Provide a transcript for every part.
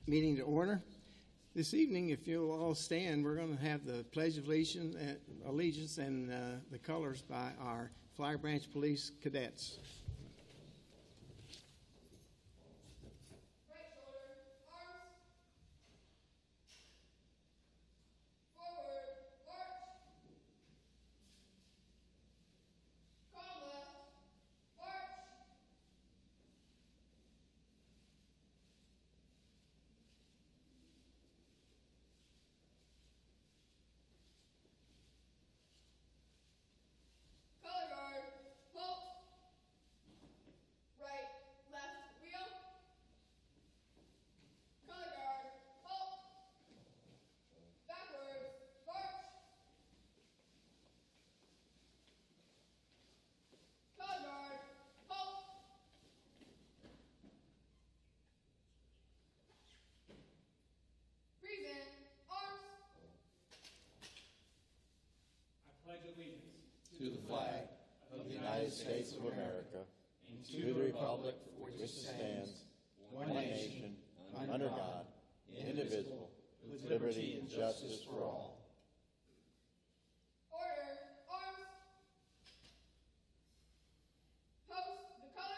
Meeting to order. This evening, if you'll all stand, we're going to have the Pledge of Allegiance and the colors by our Flowery Branch Police cadets. To the flag of the United States of America, and to the republic for which it stands, one nation, under God, indivisible, with liberty and justice for all. Order, arms. Post the colors.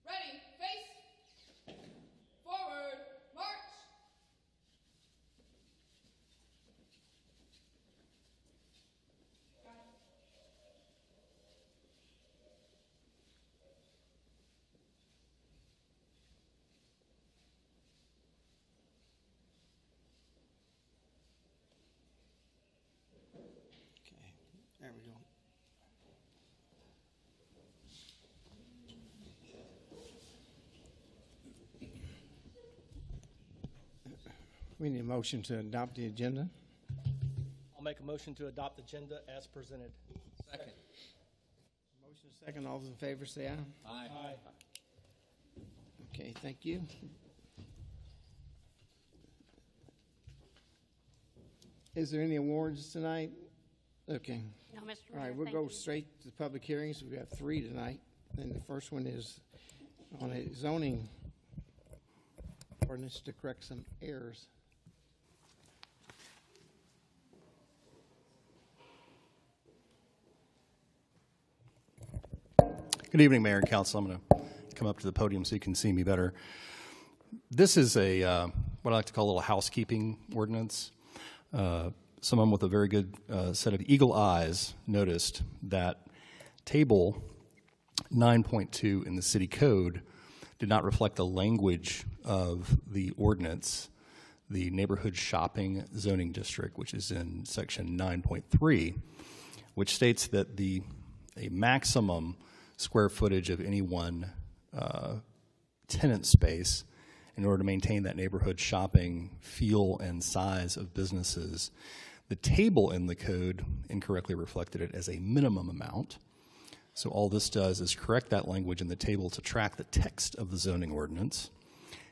Ready, face, forward, march. Okay, there we go. We need a motion to adopt the agenda. I'll make a motion to adopt the agenda as presented. Second. Motion second. All those in favor say aye. Aye. Okay, thank you. Is there any awards tonight? Okay. No, Mr. All right, Mayor, we'll thank go you. straight to the public hearings. We have 3 tonight. And the first one is on a zoning ordinance to correct some errors. Good evening, Mayor and Council. I'm going to come up to the podium so you can see me better. This is a what I like to call a little housekeeping ordinance. Someone with a very good set of eagle eyes noticed that table 9.2 in the city code did not reflect the language of the ordinance, the neighborhood shopping zoning district, which is in section 9.3, which states that a maximum square footage of any one tenant space in order to maintain that neighborhood shopping feel and size of businesses. The table in the code incorrectly reflected it as a minimum amount. So all this does is correct that language in the table to track the text of the zoning ordinance.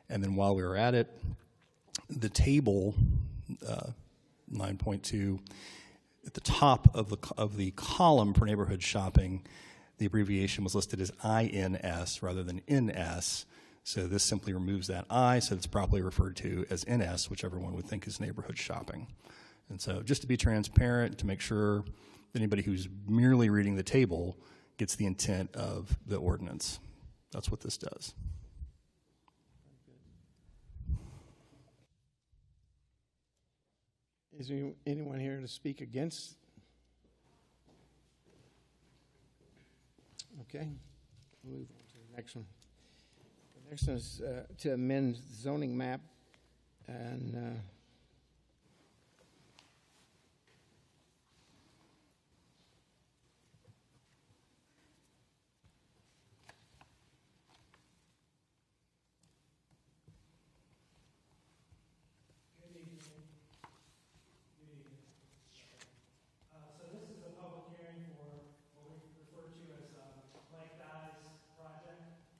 And then while we were at it, the table 9.2, at the top of the column for neighborhood shopping, the abbreviation was listed as INS rather than NS. So this simply removes that I, so it's properly referred to as NS, which everyone would think is neighborhood shopping. And so just to be transparent, to make sure that anybody who's merely reading the table gets the intent of the ordinance. That's what this does. Is there anyone here to speak against? Okay, we'll move on to the next one. The next one is to amend zoning map and So this is a public hearing for what we refer to as Blank Eyes project.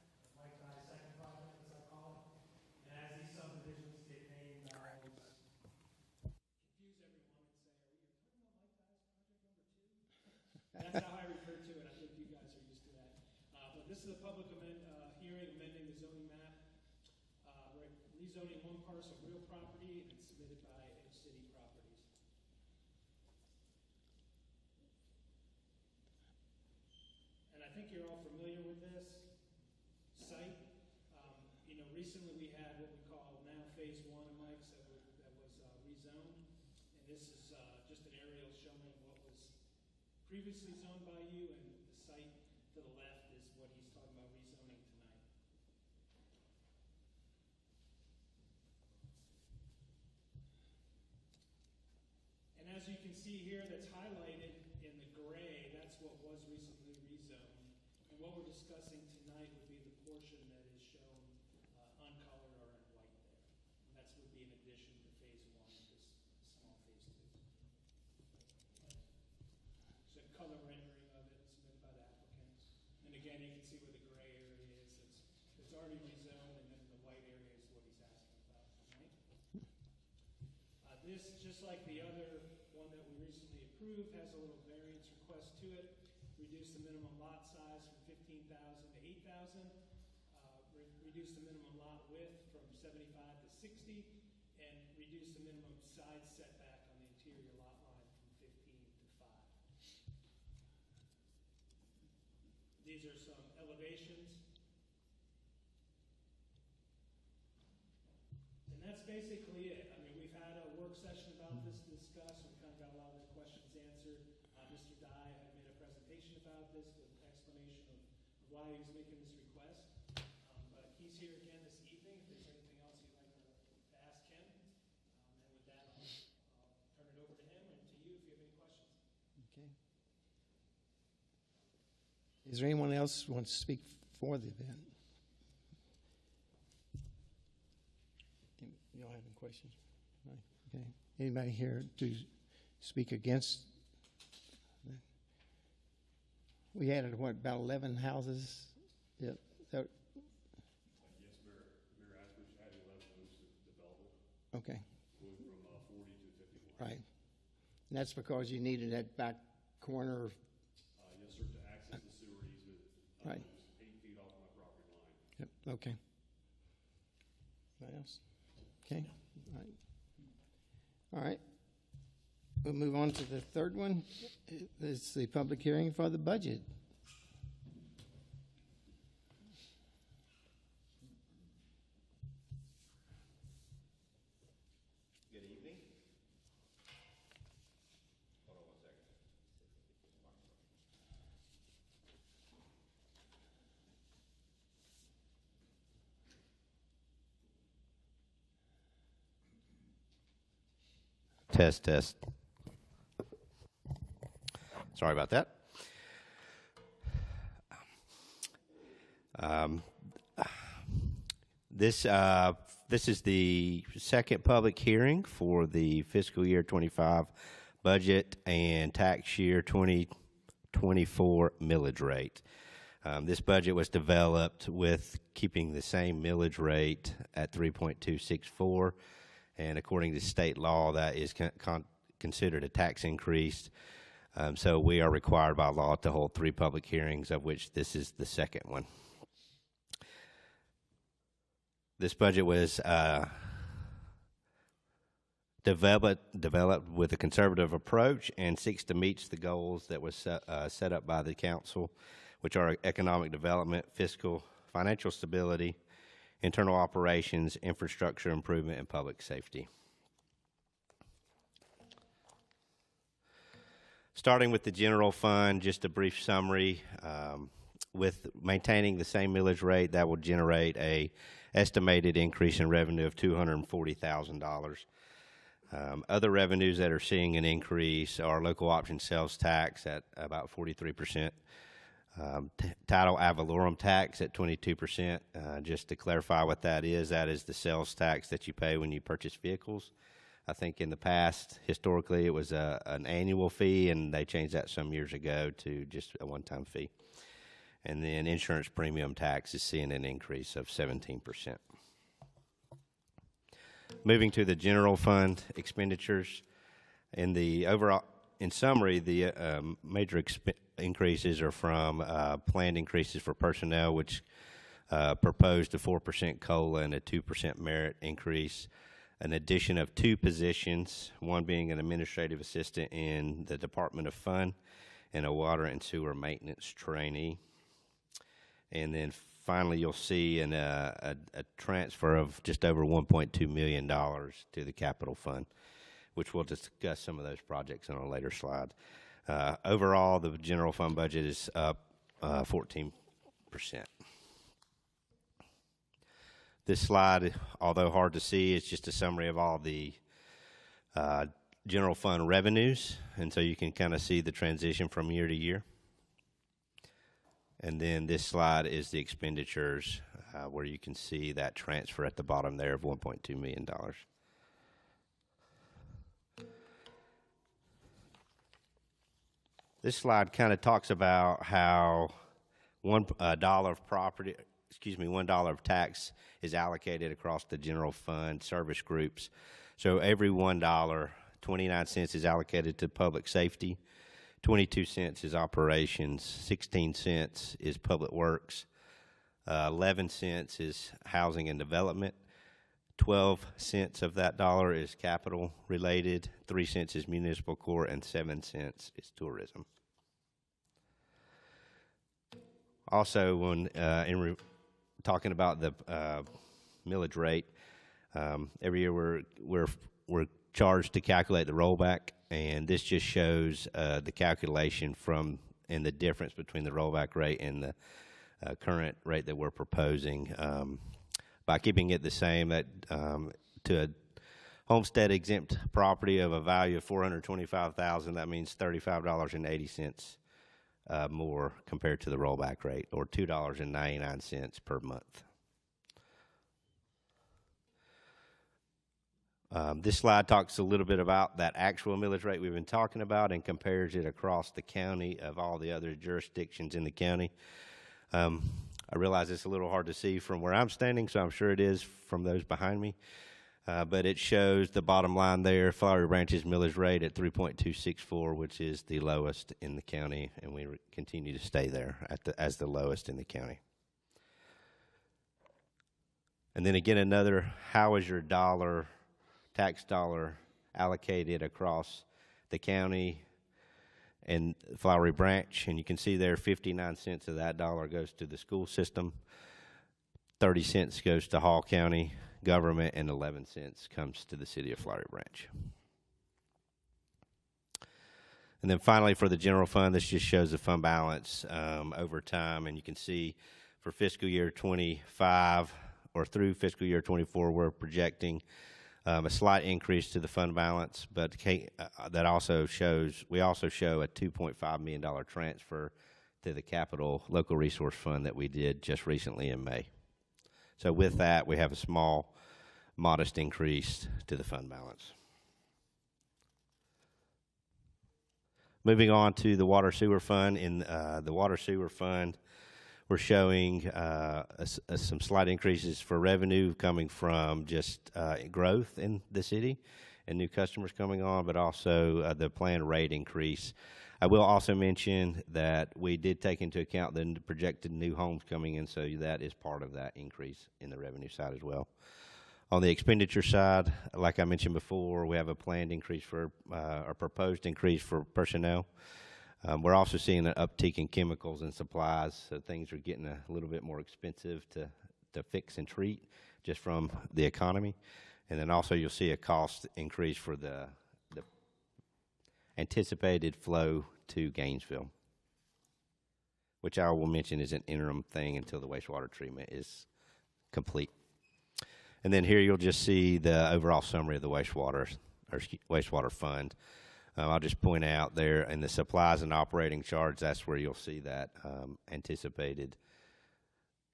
This is a public hearing amending the zoning map, rezoning one parcel of real property and submitted by Edge City Properties. And I think you're all familiar with this site. Recently we had what we call now Phase 1 of Mike's that was rezoned. And this is just an aerial showing what was previously zoned by you, and the site to the left is what he's talking about rezoning tonight. And as you can see here, that's highlighted in the gray, that's what was recently rezoned. And what we're discussing tonight would be the portion that is shown uncolored or in white there. And that's would be in addition to Phase 1 of this small Phase 2. So color rendering of it submitted by the applicant. And again, you can see where the gray area is. It's already rezoned, and then the white area is what he's asking about tonight. This, just like the other one that we recently approved, has a little variance request to it. Reduce the minimum lot size from 15,000 to 8,000. Reduce the minimum lot width from 75 to 60, and reduce the minimum side setback on the interior lot line from 15 to 5. These are some elevations. And that's basically it. I mean, we've had a work session about this to discuss. We kind of got a lot of the questions answered. Mr. Dye had made a presentation about this with an explanation of why he was making this request. But he's here again this evening. If there's anything else you'd like to ask him. And with that, I'll turn it over to him and to you if you have any questions. Okay. Is there anyone else who wants to speak for the event? Y'all have any questions? Right. Okay. Anybody here to speak against? We added, what, about 11 houses? Yep. Yes, Mayor Asbury added 11 homes to development. Okay. Going from 40 to 51. Right. And that's because you needed that back corner. Yes, sir, to access the sewer easement. Right. Just 8 feet off my property line. Yep. Okay. What else? Okay. All right. All right. We'll move on to the third one. It's the public hearing for the budget. Good evening. Hold on one second. Test, test. Sorry about that. This is the second public hearing for the fiscal year 25 budget and tax year 2024 millage rate. This budget was developed with keeping the same millage rate at 3.264, and according to state law, that is considered a tax increase. So we are required by law to hold 3 public hearings, of which this is the second one. This budget was developed with a conservative approach and seeks to meet the goals that was set up by the council, which are economic development, fiscal, financial stability, internal operations, infrastructure improvement, and public safety. Starting with the general fund, just a brief summary. With maintaining the same millage rate, that will generate a estimated increase in revenue of $240,000. Other revenues that are seeing an increase are local option sales tax at about 43%, title ad valorem tax at 22%. Just to clarify what that is the sales tax that you pay when you purchase vehicles. I think in the past, historically, it was an annual fee, and they changed that some years ago to just a one-time fee. And then insurance premium tax is seeing an increase of 17%. Moving to the general fund expenditures, in summary, the major increases are from planned increases for personnel, which proposed a 4% COLA and a 2% merit increase, an addition of 2 positions, one being an administrative assistant in the Department of Fund and a water and sewer maintenance trainee. And then finally, you'll see a transfer of just over $1.2 million to the capital fund, which we'll discuss some of those projects on a later slide. Overall, the general fund budget is up 14%. This slide, although hard to see, is just a summary of all the general fund revenues, and so you can kind of see the transition from year to year. And then this slide is the expenditures, where you can see that transfer at the bottom there of $1.2 million. This slide kind of talks about how $1 of tax is allocated across the general fund service groups. So every $1, 29 cents is allocated to public safety, 22 cents is operations, 16 cents is public works, 11 cents is housing and development, 12 cents of that dollar is capital related, 3 cents is municipal court, and 7 cents is tourism. Also, when talking about the millage rate, every year we're charged to calculate the rollback, and this just shows the calculation and the difference between the rollback rate and the current rate that we're proposing. By keeping it the same, that to a homestead exempt property of a value of $425,000, that means $35.80 more compared to the rollback rate, or $2.99 per month. This slide talks a little bit about that actual millage rate we've been talking about and compares it across the county of all the other jurisdictions in the county. I realize it's a little hard to see from where I'm standing, so I'm sure it is from those behind me. But it shows the bottom line there, Flowery Branch's millage rate at 3.264, which is the lowest in the county, and we continue to stay there as the lowest in the county. And then again, how is your tax dollar allocated across the county and Flowery Branch? And you can see there 59 cents of that dollar goes to the school system, 30 cents goes to Hall County government, and 11 cents comes to the city of Flowery Branch. And then finally, for the general fund, this just shows the fund balance over time, and you can see for fiscal year 25 or through fiscal year 24, we're projecting a slight increase to the fund balance, but that also shows, we also show a $2.5 million transfer to the capital local resource fund that we did just recently in May. So with that, we have a small, modest increase to the fund balance. Moving on to the water sewer fund. In the water sewer fund, we're showing some slight increases for revenue coming from just growth in the city and new customers coming on, but also the planned rate increase. I will also mention that we did take into account the projected new homes coming in, so that is part of that increase in the revenue side as well. On the expenditure side, like I mentioned before, we have a planned increase for, or proposed increase for personnel. We're also seeing an uptick in chemicals and supplies, so things are getting a little bit more expensive to fix and treat just from the economy. And then also you'll see a cost increase for the anticipated flow to Gainesville, which I will mention is an interim thing until the wastewater treatment is complete. And then here you'll just see the overall summary of the wastewater fund. I'll just point out there in the supplies and operating charge, that's where you'll see that anticipated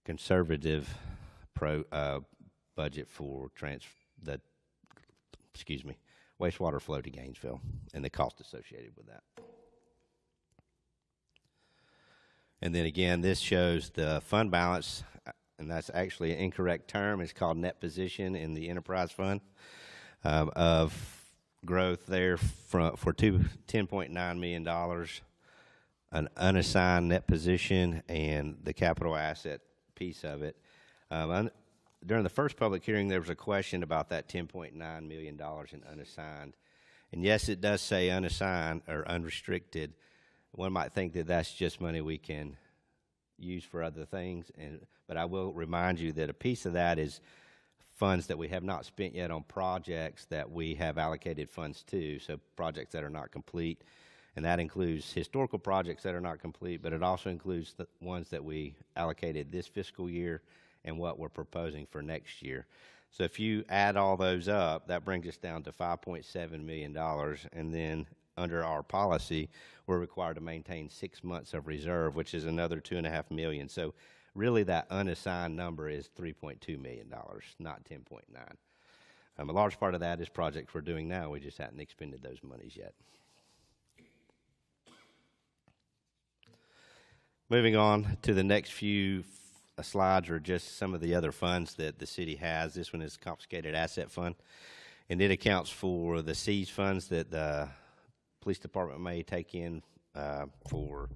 conservative budget for wastewater flow to Gainesville and the cost associated with that. And then again, this shows the fund balance, and that's actually an incorrect term. It's called net position in the enterprise fund of growth there for $10.9 million an unassigned net position and the capital asset piece of it. During the first public hearing, there was a question about that $10.9 million in unassigned. And yes, it does say unassigned or unrestricted. One might think that that's just money we can use for other things, but I will remind you that a piece of that is funds that we have not spent yet on projects that we have allocated funds to, so projects that are not complete. And that includes historical projects that are not complete, but it also includes the ones that we allocated this fiscal year and what we're proposing for next year. So if you add all those up, that brings us down to $5.7 million. And then under our policy, we're required to maintain 6 months of reserve, which is another $2.5 million. So really that unassigned number is $3.2 million, not 10.9. A large part of that is projects we're doing now. We just hadn't expended those monies yet. Moving on to the next few slides are just some of the other funds that the city has. This one is confiscated asset fund, and it accounts for the seized funds that the police department may take in for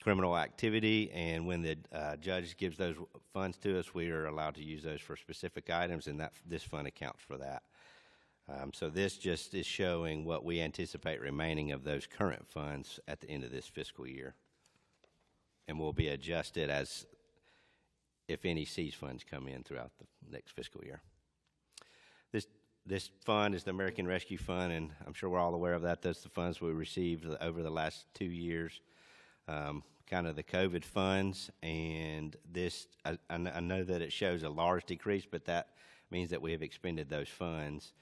criminal activity, and when the judge gives those funds to us, we are allowed to use those for specific items, and this fund accounts for that. So this just is showing what we anticipate remaining of those current funds at the end of this fiscal year, and will be adjusted as if any seized funds come in throughout the next fiscal year. This fund is the American Rescue Fund, and I'm sure we're all aware of that. That's the funds we received over the last 2 years, kind of the COVID funds. And this, I know that it shows a large decrease, but that means that we have expended those funds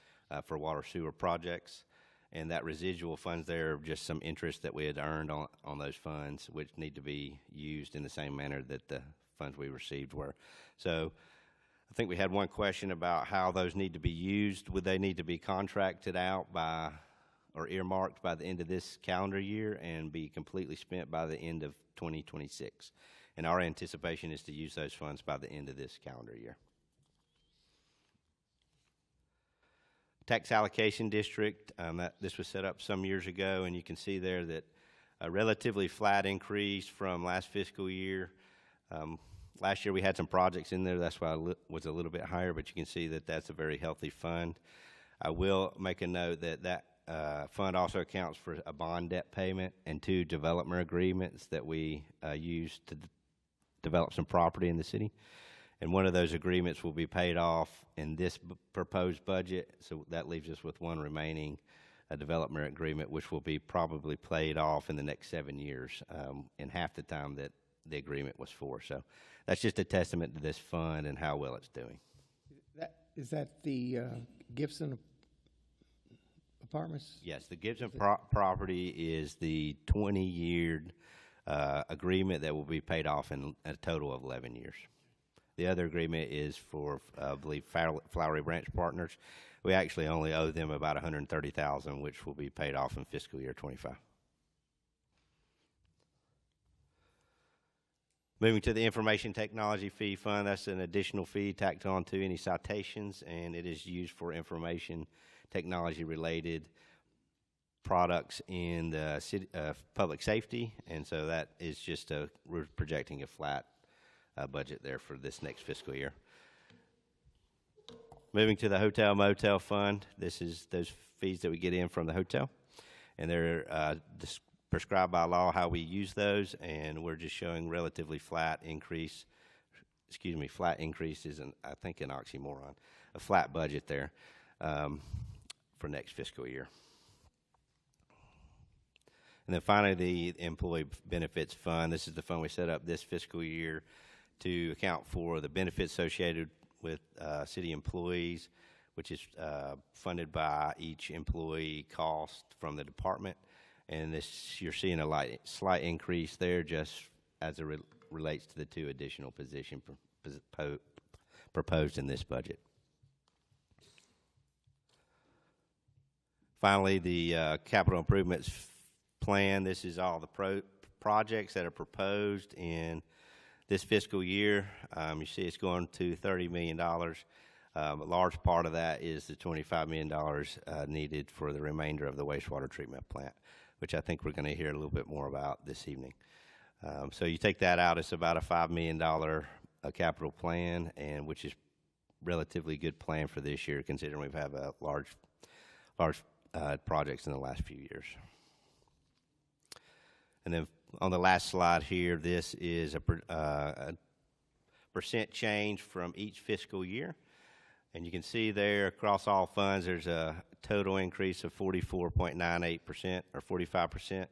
for water sewer projects. And that residual funds there are just some interest that we had earned on those funds, which need to be used in the same manner that the funds we received were. So I think we had one question about how those need to be used. Would they need to be contracted out by or earmarked by the end of this calendar year and be completely spent by the end of 2026? And our anticipation is to use those funds by the end of this calendar year. Tax allocation district, this was set up some years ago, and you can see there that a relatively flat increase from last fiscal year. Last year we had some projects in there, that's why it was a little bit higher, but you can see that that's a very healthy fund. I will make a note that fund also accounts for a bond debt payment and 2 development agreements that we use to develop some property in the city. And one of those agreements will be paid off in this proposed budget, so that leaves us with one remaining development agreement, which will be probably paid off in the next 7 years, in half the time that the agreement was for. So that's just a testament to this fund and how well it's doing. Is that the Gibson apartments? Yes, the Gibson property is the 20-year agreement that will be paid off in a total of 11 years. The other agreement is for, I believe, Flowery Branch Partners. We actually only owe them about $130,000, which will be paid off in fiscal year 25. Moving to the Information Technology Fee Fund, that's an additional fee tacked on to any citations, and it is used for information technology-related products in the city, public safety, and so that is just we're projecting a flat budget there for this next fiscal year. Moving to the Hotel Motel Fund, this is those fees that we get in from the hotel, and they're prescribed by law how we use those, and we're just showing relatively flat increase. Flat increase is, I think, an oxymoron. A flat budget there for next fiscal year. And then finally, the Employee Benefits Fund. This is the fund we set up this fiscal year to account for the benefits associated with city employees, which is funded by each employee cost from the department. And this, you're seeing a slight increase there just as it relates to the 2 additional positions proposed in this budget. Finally, the capital improvements plan. This is all the projects that are proposed in this fiscal year. You see it's going to $30 million. A large part of that is the $25 million needed for the remainder of the wastewater treatment plant. which I think we're going to hear a little bit more about this evening. So you take that out, it's about a $5 million capital plan, and which is relatively good plan for this year, considering we've had a large projects in the last few years. And then on the last slide here, this is a percent change from each fiscal year. And you can see there across all funds, there's a total increase of 44.98% or 45%.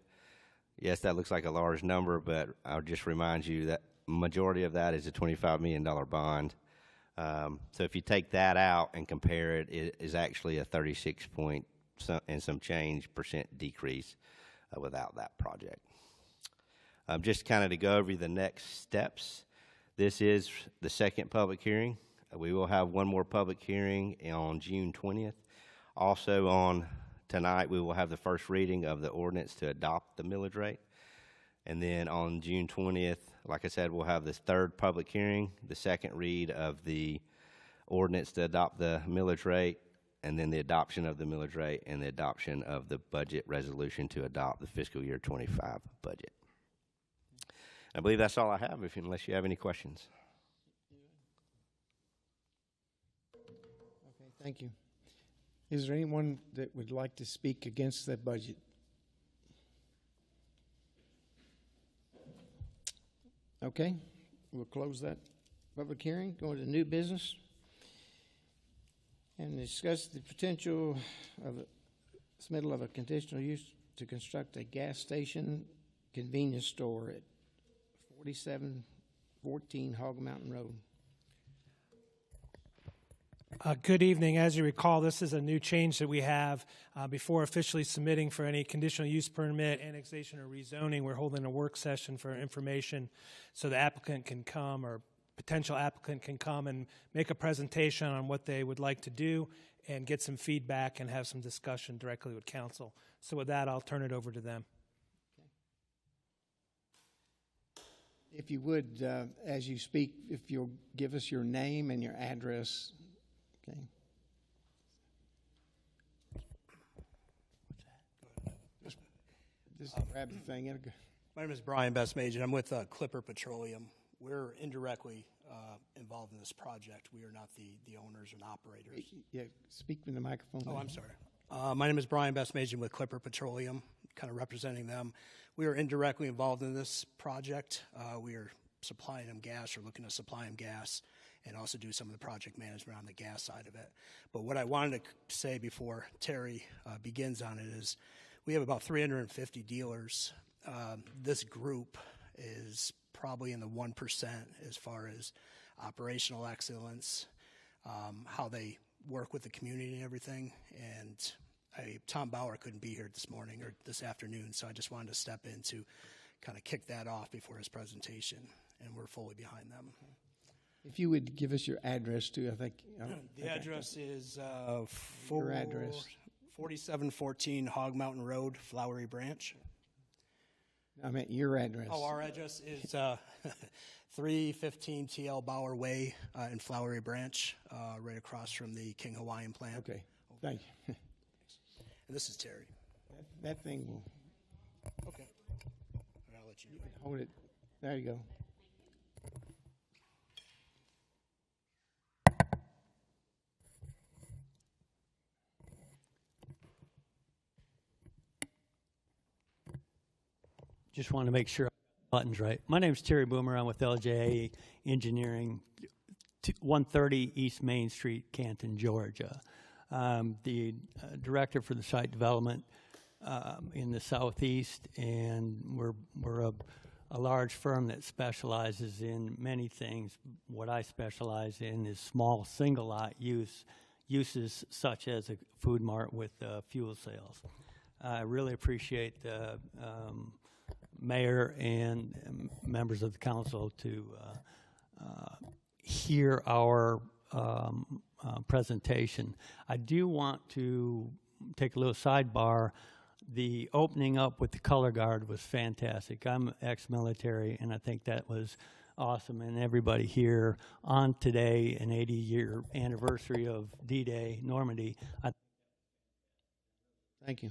Yes, that looks like a large number, but I'll just remind you that majority of that is a $25 million bond. So if you take that out and compare it, it is actually a 36 point and some change percent decrease without that project. Just kind of to go over the next steps, this is the second public hearing. We will have one more public hearing on June 20th. Also on tonight, we will have the first reading of the ordinance to adopt the millage rate. And then on June 20th, like I said, we'll have this third public hearing, the second read of the ordinance to adopt the millage rate, and then the adoption of the millage rate and the adoption of the budget resolution to adopt the fiscal year 25 budget. I believe that's all I have, unless you have any questions. Okay, thank you. Is there anyone that would like to speak against that budget? Okay, we'll close that public hearing, go into new business, and discuss the potential of submittal of a conditional use to construct a gas station convenience store at 4714 Hog Mountain Road. Good evening. As you recall, this is a new change that we have before officially submitting for any conditional use permit, annexation, or rezoning. We're holding a work session for information so the applicant can come, or potential applicant can come and make a presentation on what they would like to do and get some feedback and have some discussion directly with council. So with that, I'll turn it over to them. If you would, as you speak, if you'll give us your name and your address. Okay. Just grab the thing. My name is Brian Bestmagen. I'm with Clipper Petroleum. We're indirectly involved in this project. We are not the owners and operators. Yeah, speak in the microphone. Oh, I'm sorry. My name is Brian Bestmagen with Clipper Petroleum, kind of representing them. We are indirectly involved in this project. We are supplying them gas, or looking to supply them gas, and also do some of the project management on the gas side of it. But what I wanted to say before Terry begins on it is we have about 350 dealers. This group is probably in the 1% as far as operational excellence, how they work with the community and everything. And Tom Bauer couldn't be here this morning or this afternoon, so I just wanted to step in to kind of kick that off before his presentation, and we're fully behind them. If you would give us your address too, I think. The address is Your address. 4714 Hog Mountain Road, Flowery Branch. I meant your address. Oh, our address is 315 TL Bauer Way in Flowery Branch, right across from the King Hawaiian plant. Okay, thank you. And this is Terry. That thing will. Okay. I'll let you do it. Hold it. There you go. Just want to make sure buttons right. My name is Terry Boomer. I'm with LJA Engineering, 130 East Main Street, Canton, Georgia. The director for the site development in the southeast, and we're a large firm that specializes in many things. What I specialize in is small single lot uses such as a food mart with fuel sales. I really appreciate the mayor and members of the council to hear our presentation. I do want to take a little sidebar. The opening up with the color guard was fantastic. I'm ex-military, and I think that was awesome. And everybody here on today, an 80-year anniversary of D-Day, Normandy. Thank you.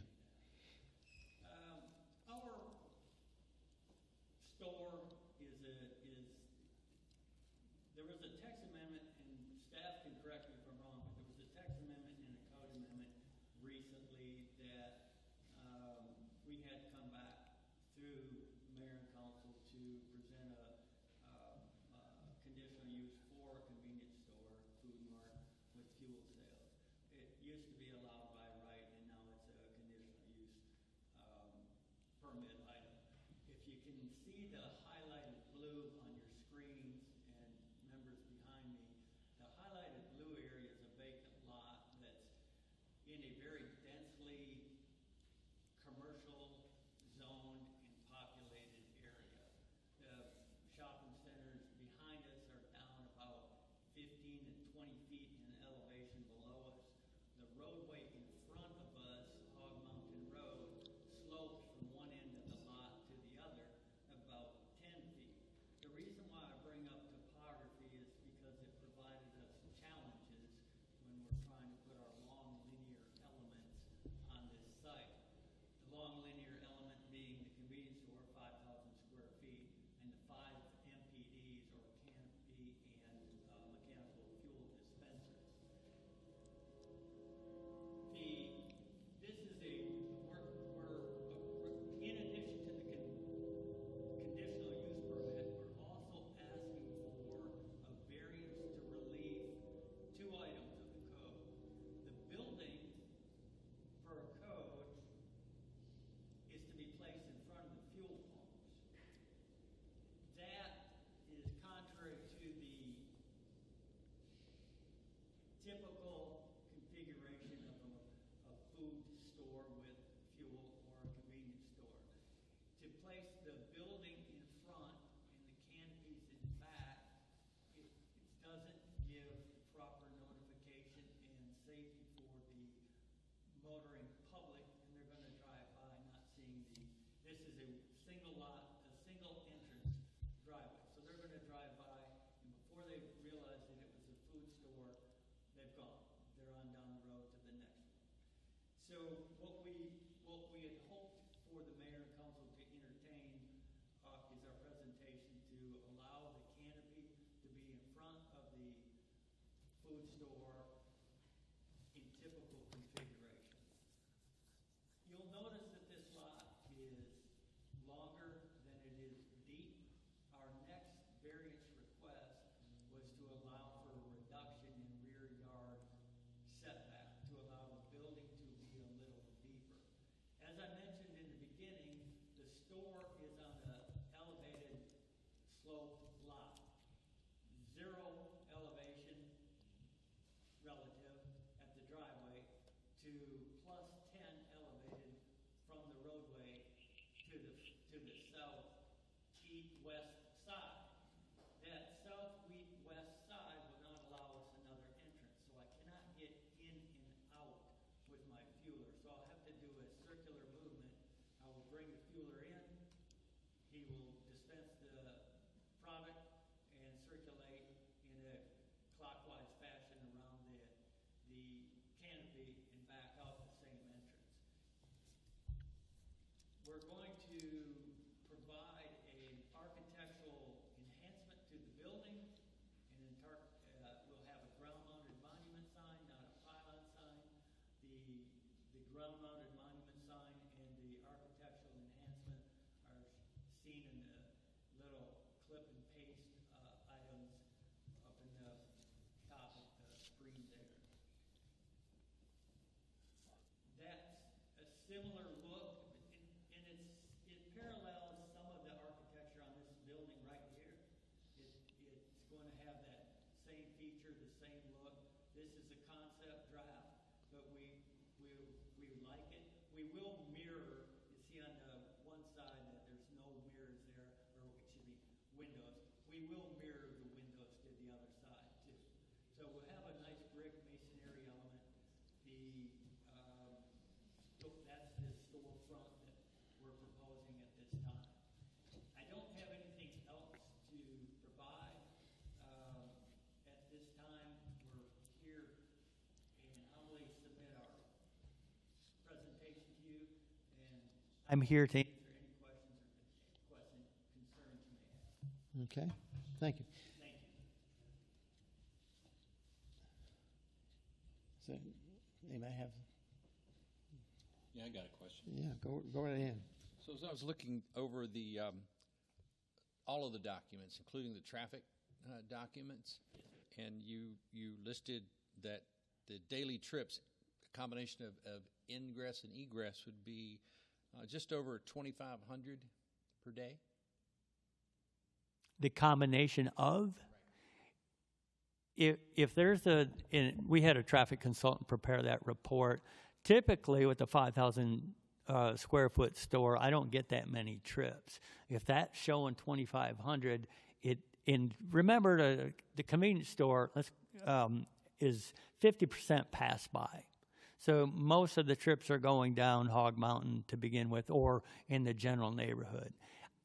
So what we had hoped for the mayor and council to entertain is our presentation to allow the canopy to be in front of the food store in typical configuration. You'll notice that this lot is longer than it is deep. Our next variance request was to allow for a reduction in rear yard setback to allow the building to be a little deeper. As I mentioned in the beginning, the store is on an elevated sloped lot. Zero elevation relative at the driveway to plus 10 elevated from the roadway to the southeast-west side. That southwest side will not allow us another entrance, so I cannot get in and out with my fueler. So I'll have to do a circular movement. I will bring the fueler in. He will dispense the product and circulate in a clockwise fashion around the canopy and back out the same entrance. We're going to provide an architectural enhancement to the building, and we'll have a ground-mounted monument sign, not a pylon sign. The ground-mounted monument sign and the architectural enhancement are seen in the little clip and paste items up in the top of the screen there. That's a similar look, and it parallels some of the architecture on this building right here. It's going to have that same feature, the same look. This is a concept draft, but we like it. We will mirror. You see on the one side that there's no mirrors there, or excuse me, windows. We will mirror the windows to the other side too. So we'll have a nice brick masonry element. That's the storefront that we're proposing at this time. I don't have anything else to provide at this time. We're here and humbly submit our presentation to you, and I'm here to answer any questions or concerns you may have. Okay, thank you. Thank you. So, anybody have? Yeah, I got a question. Yeah, go right ahead. So as I was looking over the all of the documents, including the traffic documents, and you listed that the daily trips, a combination of ingress and egress, would be just over 2,500 per day. The combination of? If there's we had a traffic consultant prepare that report. Typically, with the 5,000 square foot store, I don't get that many trips. If that's showing 2,500, remember the convenience store is 50% pass by. So most of the trips are going down Hog Mountain to begin with, or in the general neighborhood.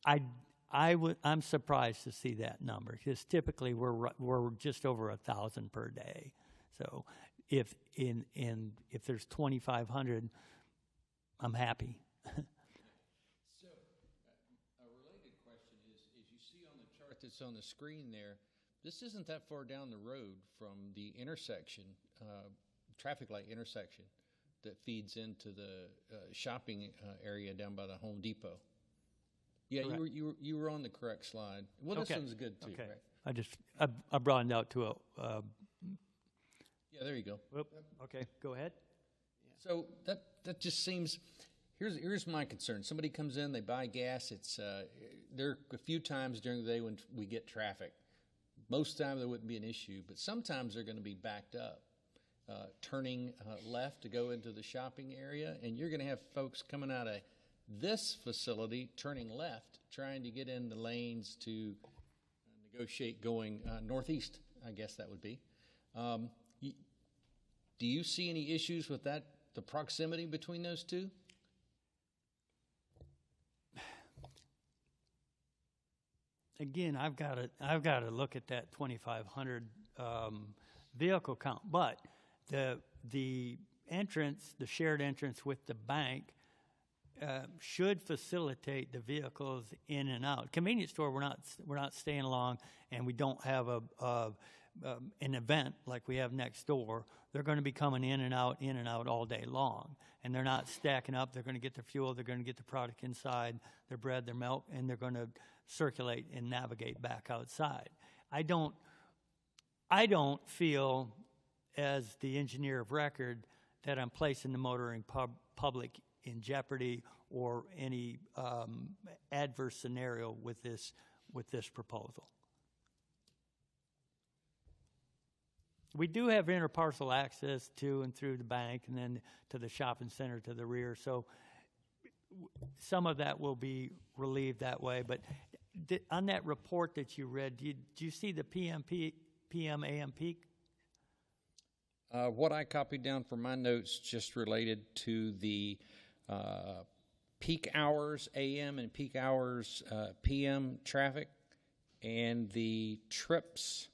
I'm surprised to see that number, because typically we're just over 1,000 per day. So if there's 2,500, I'm happy. So a related question is you see on the chart that's on the screen there, this isn't that far down the road from the intersection, traffic light intersection that feeds into the shopping area down by the Home Depot. Yeah, you were on the correct slide. Well, this one's good too, right? I broadened out to a. Yeah, there you go. Okay, go ahead. So that just seems. Here's my concern. Somebody comes in, they buy gas. It's there are a few times during the day when we get traffic. Most of the time there wouldn't be an issue, but sometimes they're going to be backed up, turning left to go into the shopping area, and you're going to have folks coming out of this facility turning left, trying to get in the lanes to negotiate going northeast, I guess that would be. Do you see any issues with that, the proximity between those two? Again, I've got to look at that 2,500 vehicle count, but entrance, the shared entrance with the bank, should facilitate the vehicles in and out. Convenience store, we're not staying along, and we don't have an event like we have next door. They're going to be coming in and out all day long, and they're not stacking up. They're going to get their fuel. They're going to get the product inside, their bread, their milk, and they're going to circulate and navigate back outside. I don't feel, as the engineer of record, that I'm placing the motoring public in jeopardy or any adverse scenario with this proposal. We do have interparcel access to and through the bank and then to the shopping center to the rear, so some of that will be relieved that way. But on that report that you read, do you see the PM AM peak? What I copied down for my notes just related to the peak hours AM and peak hours PM traffic and the trips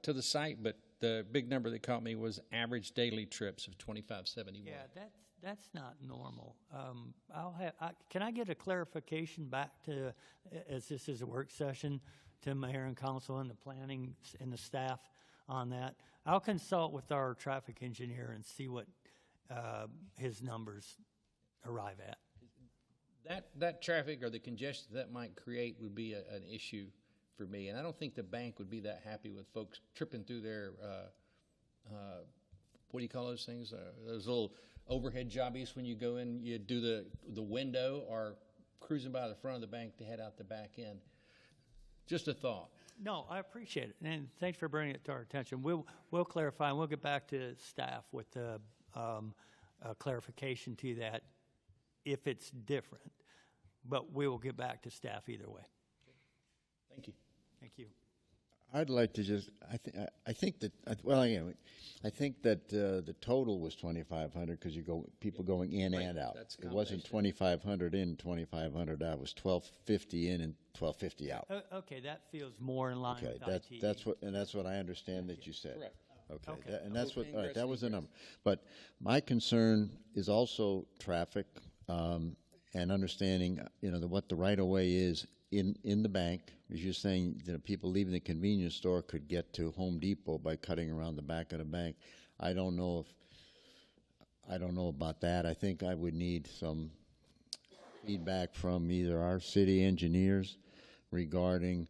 to the site, but the big number that caught me was average daily trips of 2571. Yeah, that's not normal. Can I get a clarification back to, as this is a work session, to Mayor and Council and the planning and the staff on that? I'll consult with our traffic engineer and see what his numbers arrive at. That traffic or the congestion that might create would be an issue for me, and I don't think the bank would be that happy with folks tripping through their what do you call those things? Those little overhead jobbies when you go in, you do the window, or cruising by the front of the bank to head out the back end. Just a thought. No, I appreciate it, and thanks for bringing it to our attention. We'll clarify, and we'll get back to staff with clarification to that if it's different. But we will get back to staff either way. Thank you. Thank you. I'd like to just, I think that, well, anyway, I think that the total was 2,500 because people going in Right, and out. that's It wasn't combination. 2,500 in, 2,500 out. It was 1,250 in and 1,250 out. Okay, that feels more in line Okay, with IT. that's what I understand that you said. Correct. Okay, Okay. and that's what, all right, that Ingress, was the egress. number. But my concern is also traffic and understanding, what the right-of-way is in the bank. As you're saying, people leaving the convenience store could get to Home Depot by cutting around the back of the bank. I don't know about that. I think I would need some feedback from either our city engineers regarding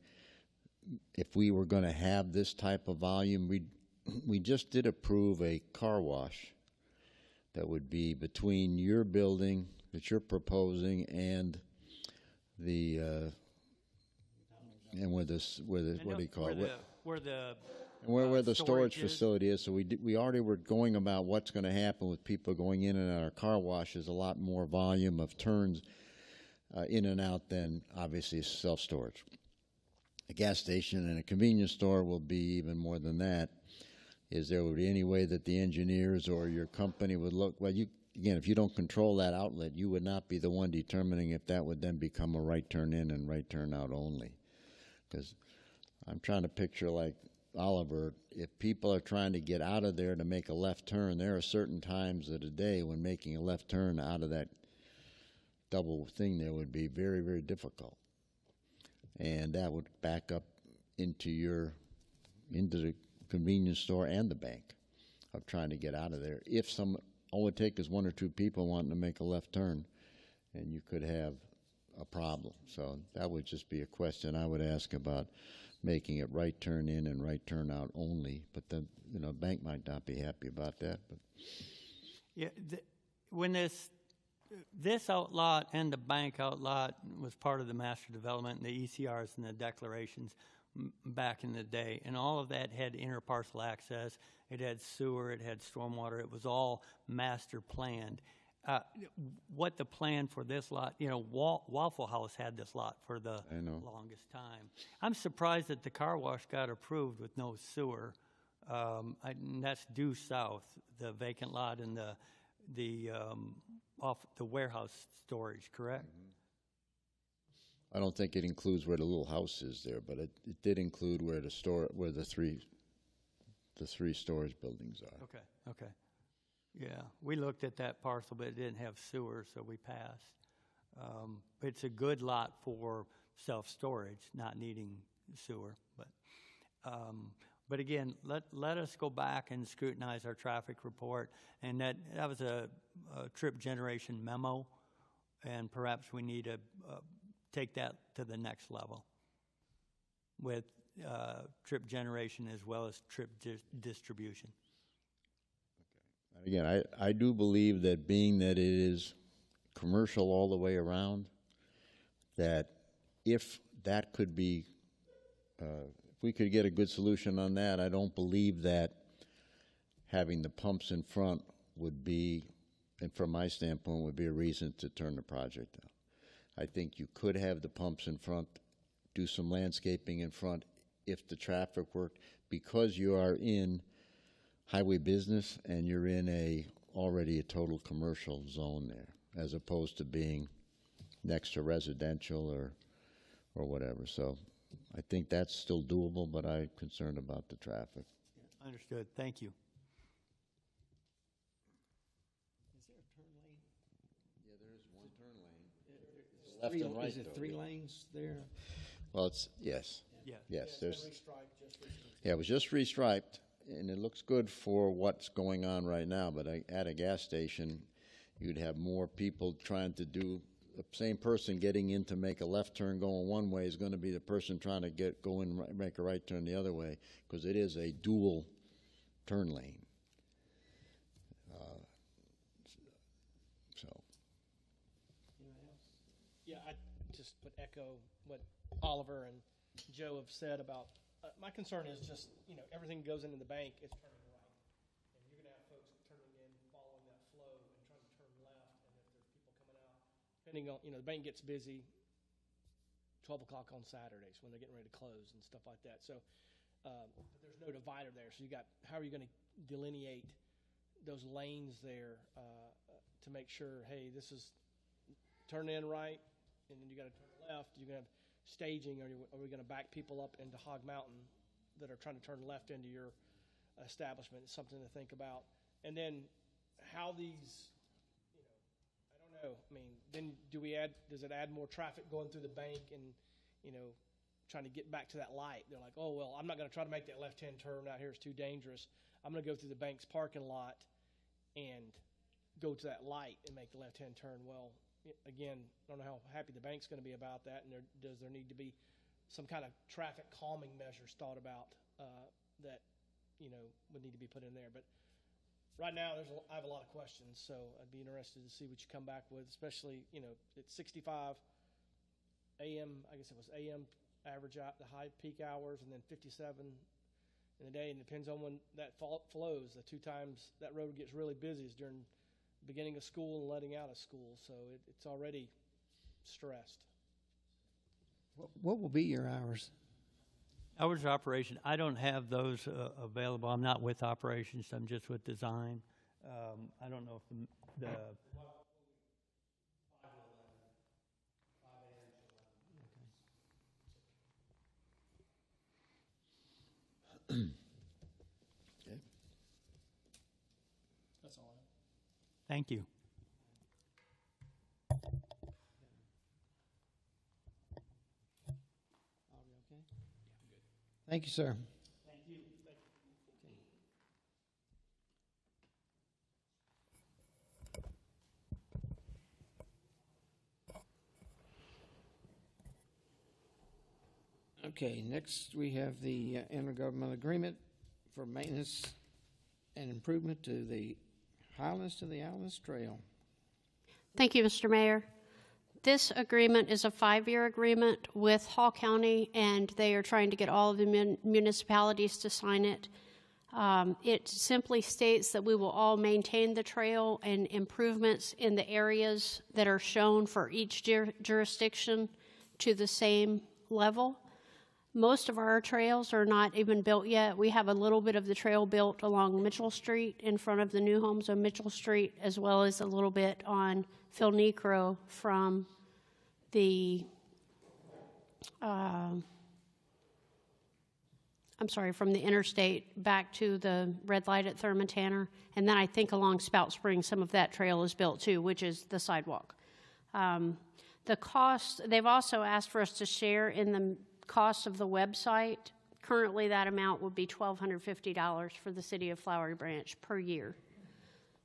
if we were going to have this type of volume. We just did approve a car wash that would be between your building that you're proposing and the and what do you call it? Where the Where the storage is. facility is. So we already were going about what's going to happen with people going in and out of our car wash. Is a lot more volume of turns in and out than obviously self-storage. A gas station and a convenience store will be even more than that. Is there would be any way that the engineers or your company would look? Well, again, if you don't control that outlet, you would not be the one determining if that would then become a right turn in and right turn out only. Because I'm trying to picture like Oliver, if people are trying to get out of there to make a left turn, there are certain times of the day when making a left turn out of that double thing there would be very, very difficult. And that would back up into the convenience store and the bank of trying to get out of there. If all it takes is one or two people wanting to make a left turn, and you could have a problem. So that would just be a question I would ask about making it right turn in and right turn out only. But then, bank might not be happy about that. But Yeah, when this outlot and the bank outlot was part of the master development and the ECRs and the declarations back in the day, and all of that had interparcel access. It had sewer, it had stormwater. It was all master planned. What the plan for this lot, Waffle House had this lot for the longest time. I'm surprised that the car wash got approved with no sewer. And that's due south, the vacant lot and the off the warehouse storage, correct? I don't think it includes where the little house is there, but it did include where the the 3 storage buildings are. Okay, okay. Yeah, we looked at that parcel, but it didn't have sewer, so we passed. It's a good lot for self-storage, not needing sewer, but again, let us go back and scrutinize our traffic report, and that was a trip generation memo, and perhaps we need to take that to the next level with trip generation as well as trip distribution. And again, I do believe that being that it is commercial all the way around, that if that could be, if we could get a good solution on that, I don't believe that having the pumps in front would be, and from my standpoint, would be a reason to turn the project down. I think you could have the pumps in front, do some landscaping in front if the traffic worked, because you are in highway business and you're in already a total commercial zone there, as opposed to being next to residential or whatever. So I think that's still doable, but I'm concerned about the traffic. Understood. Thank you. Is there a turn lane? Yeah, there is one turn lane. Left and right. Is it 3 lanes there? Well, it's, yes. Yeah. Yes, there's. Yeah, it was just restriped, and it looks good for what's going on right now, but at a gas station, you'd have more people trying to do, the same person getting in to make a left turn going one way is going to be the person trying to go in, make a right turn the other way, because it is a dual turn lane. So. Yeah, I just would echo what Oliver and Joe have said about, my concern is just, everything goes into the bank, it's turning right. And you're gonna have folks turning in, following that flow and trying to turn left, and if there's people coming out, depending on, the bank gets busy 12 o'clock on Saturdays when they're getting ready to close and stuff like that. So, there's no divider there. So how are you gonna delineate those lanes there, to make sure, hey, this is turn in right, and then you gotta turn left, you're gonna have staging, or are we going to back people up into Hog Mountain that are trying to turn left into your establishment? It's something to think about. And then how these, I don't know. I mean, then does it add more traffic going through the bank and, trying to get back to that light? They're like, oh, well, I'm not going to try to make that left-hand turn out here. It's too dangerous. I'm going to go through the bank's parking lot and go to that light and make the left-hand turn. Well, again, I don't know how happy the bank's going to be about that, and does there need to be some kind of traffic calming measures thought about that would need to be put in there? But right now, I have a lot of questions, so I'd be interested to see what you come back with, especially it's 65 a.m. I guess it was a.m. average out the high peak hours, and then 57 in the day, and it depends on when that flows. The 2 times that road gets really busy is during beginning of school and letting out of school, so it's already stressed. What will be your hours? Hours of operation, I don't have those available. I'm not with operations, I'm just with design. I don't know if the 5 to 11, 5 a.m. to 11. Okay. That's all I have. Thank you. Thank you, sir. Thank you. Okay, next we have the intergovernmental agreement for maintenance and improvement to the Highlands to the Islands Trail. Thank you, Mr. Mayor. This agreement is a 5-year agreement with Hall County, and they are trying to get all of the municipalities to sign it. It simply states that we will all maintain the trail and improvements in the areas that are shown for each jurisdiction to the same level. Most of our trails are not even built yet. We have a little bit of the trail built along Mitchell Street in front of the new homes on Mitchell Street, as well as a little bit on Phil Necro from the from the interstate back to the red light at Thurman Tanner. And then I think along Spout Springs, some of that trail is built too, which is the sidewalk. The cost, they've also asked for us to share in the cost of the website. Currently, that amount would be $1,250 for the city of Flowery Branch per year.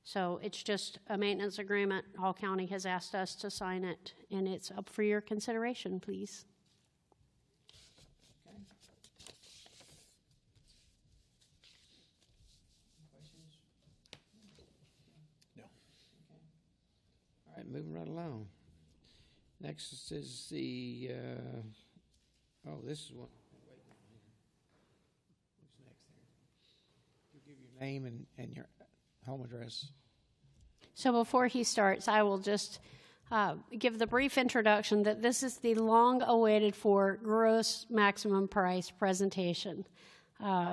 So it's just a maintenance agreement. Hall County has asked us to sign it, and it's up for your consideration, please. All right, moving right along. Next is the, this is one. Wait. Who's next there? You give your name and your home address. So before he starts, I will just give the brief introduction that this is the long-awaited for gross maximum price presentation.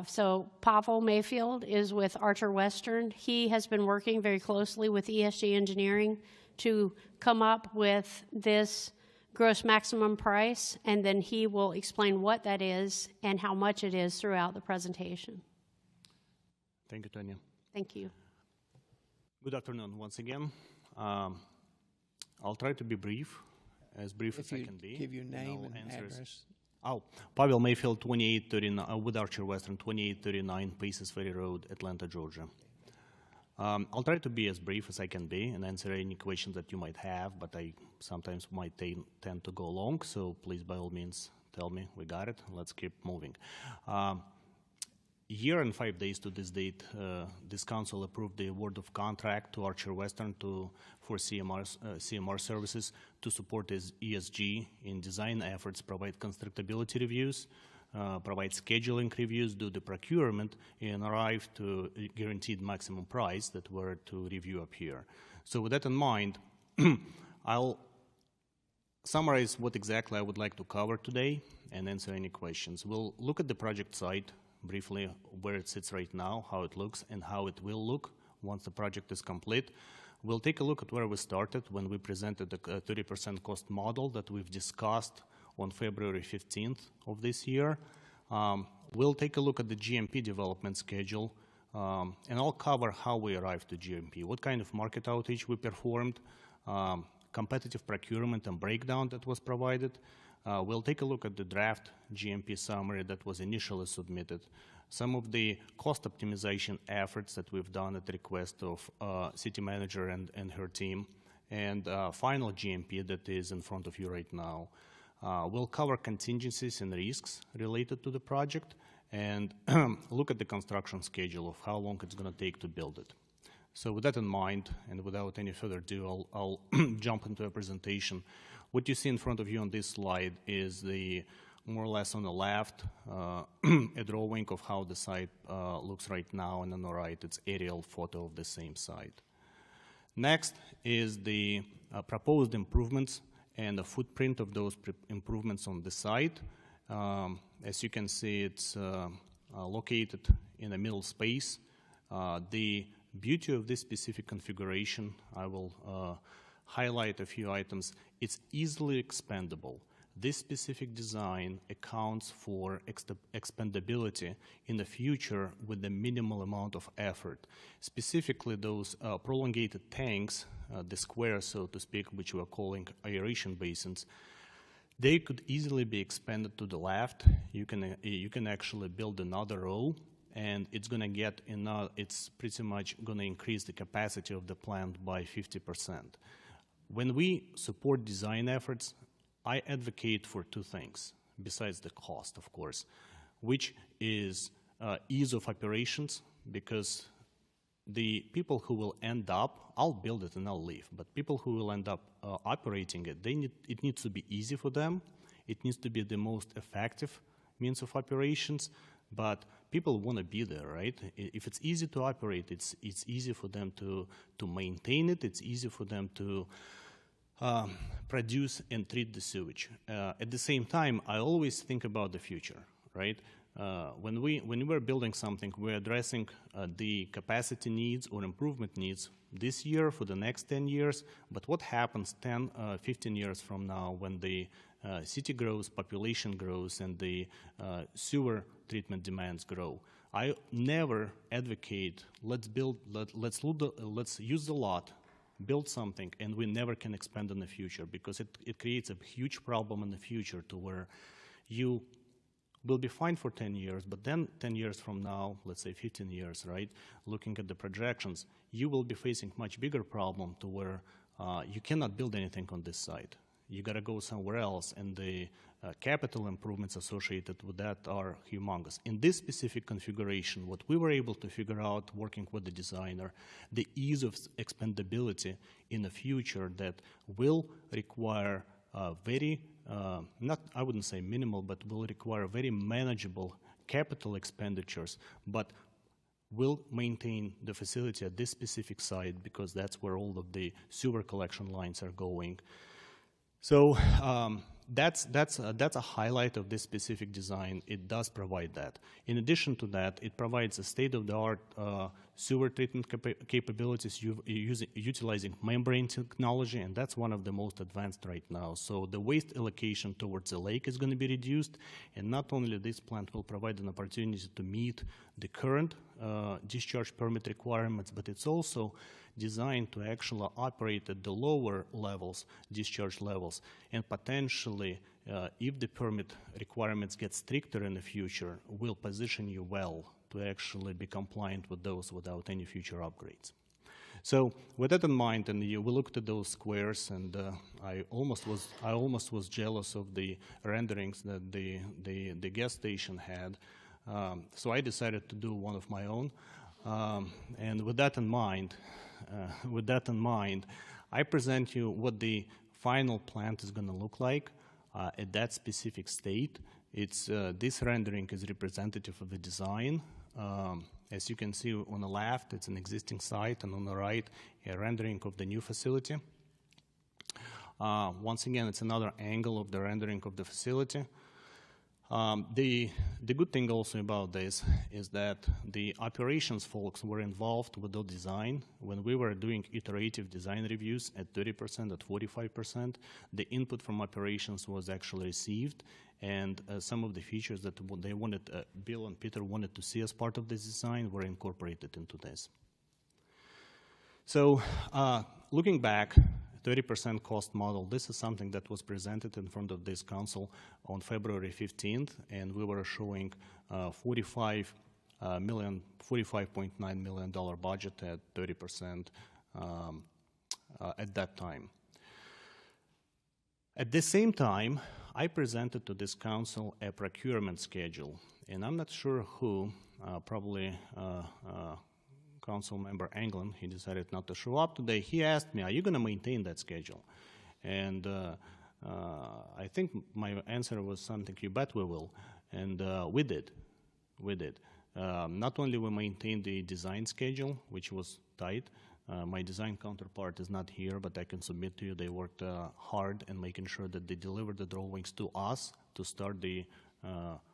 So Pavel Mayfield is with Archer Western. He has been working very closely with ESG Engineering to come up with this gross maximum price, and then he will explain what that is and how much it is throughout the presentation. Thank you, Tanya. Thank you. Good afternoon once again. I'll try to be brief as I can be. Give your name and address. Pavel Mayfield, 2839, with Archer Western, 2839 Paces Ferry Road, Atlanta, Georgia. I'll try to be as brief as I can be and answer any questions that you might have, but I sometimes might tend to go long, so please, by all means, tell me. We got it. Let's keep moving. Year and 5 days to this date, this council approved the award of contract to Archer Western for CMR services to support ESG in design efforts, provide constructability reviews, provide scheduling reviews, do the procurement, and arrive to a guaranteed maximum price that we're to review up here. So with that in mind, I'll summarize what exactly I would like to cover today and answer any questions. We'll look at the project site briefly, where it sits right now, how it looks, and how it will look once the project is complete. We'll take a look at where we started when we presented the 30% cost model that we've discussed on February 15th of this year. We'll take a look at the GMP development schedule, and I'll cover how we arrived to GMP, what kind of market outreach we performed, competitive procurement and breakdown that was provided. We'll take a look at the draft GMP summary that was initially submitted, some of the cost optimization efforts that we've done at the request of city manager and her team, and final GMP that is in front of you right now. We'll cover contingencies and risks related to the project and look at the construction schedule of how long it's going to take to build it. So with that in mind, and without any further ado, I'll jump into a presentation. What you see in front of you on this slide is the, more or less on the left, a drawing of how the site looks right now, and on the right, it's aerial photo of the same site. Next is the proposed improvements and the footprint of those improvements on the site. As you can see, it's located in a middle space. The beauty of this specific configuration, I will highlight a few items. It's easily expandable. This specific design accounts for expandability in the future with a minimal amount of effort. Specifically, those prolongated tanks, the squares, so to speak, which we are calling aeration basins, they could easily be expanded to the left. You can actually build another row, and it's going to get it's pretty much going to increase the capacity of the plant by 50%. When we support design efforts, I advocate for two things, besides the cost, of course, which is ease of operations, because the people who will end up, I'll build it and I'll leave, but people who will end up operating it, it needs to be easy for them. It needs to be the most effective means of operations, but people want to be there, right? If it's easy to operate, it's easy for them to maintain it. It's easy for them to produce and treat the sewage. At the same time, I always think about the future, right? When we're building something, we're addressing the capacity needs or improvement needs this year for the next 10 years, but what happens 10, 15 years from now when the city grows, population grows, and the sewer treatment demands grow. I never advocate let's use the lot, build something, and we never can expand in the future, because it creates a huge problem in the future to where you will be fine for 10 years, but then 10 years from now, let's say 15 years, right, looking at the projections, you will be facing much bigger problem to where you cannot build anything on this site. You got to go somewhere else, and the capital improvements associated with that are humongous. In this specific configuration, what we were able to figure out working with the designer, the ease of expandability in the future that will require very, not, I wouldn't say minimal, but will require very manageable capital expenditures, but will maintain the facility at this specific site because that's where all of the sewer collection lines are going. So that's a highlight of this specific design. It does provide that. In addition to that, it provides a state-of-the-art sewer treatment capabilities utilizing membrane technology, and that's one of the most advanced right now. So the waste allocation towards the lake is going to be reduced, and not only this plant will provide an opportunity to meet the current discharge permit requirements, but it's also designed to actually operate at the lower levels, discharge levels, and potentially, if the permit requirements get stricter in the future, will position you well to actually be compliant with those without any future upgrades. So with that in mind, and we looked at those squares, and I almost was jealous of the renderings that the gas station had. So I decided to do one of my own, and with that in mind, I present you what the final plant is going to look like at that specific state. It's this rendering is representative of the design. As you can see on the left, it's an existing site, and on the right, a rendering of the new facility. Once again, it's another angle of the rendering of the facility. The good thing also about this is that the operations folks were involved with the design. When we were doing iterative design reviews at 30%, at 45%, the input from operations was actually received, and some of the features that they wanted, Bill and Peter wanted to see as part of this design were incorporated into this. So looking back, 30% cost model. This is something that was presented in front of this council on February 15th, and we were showing $45.9 million budget at 30% at that time. At the same time, I presented to this council a procurement schedule, and I'm not sure who, probably Council Member Anglin, he decided not to show up today. He asked me, are you going to maintain that schedule? And I think my answer was something, you bet we will. And we did. Not only we maintained the design schedule, which was tight. My design counterpart is not here, but I can submit to you they worked hard in making sure that they delivered the drawings to us to start the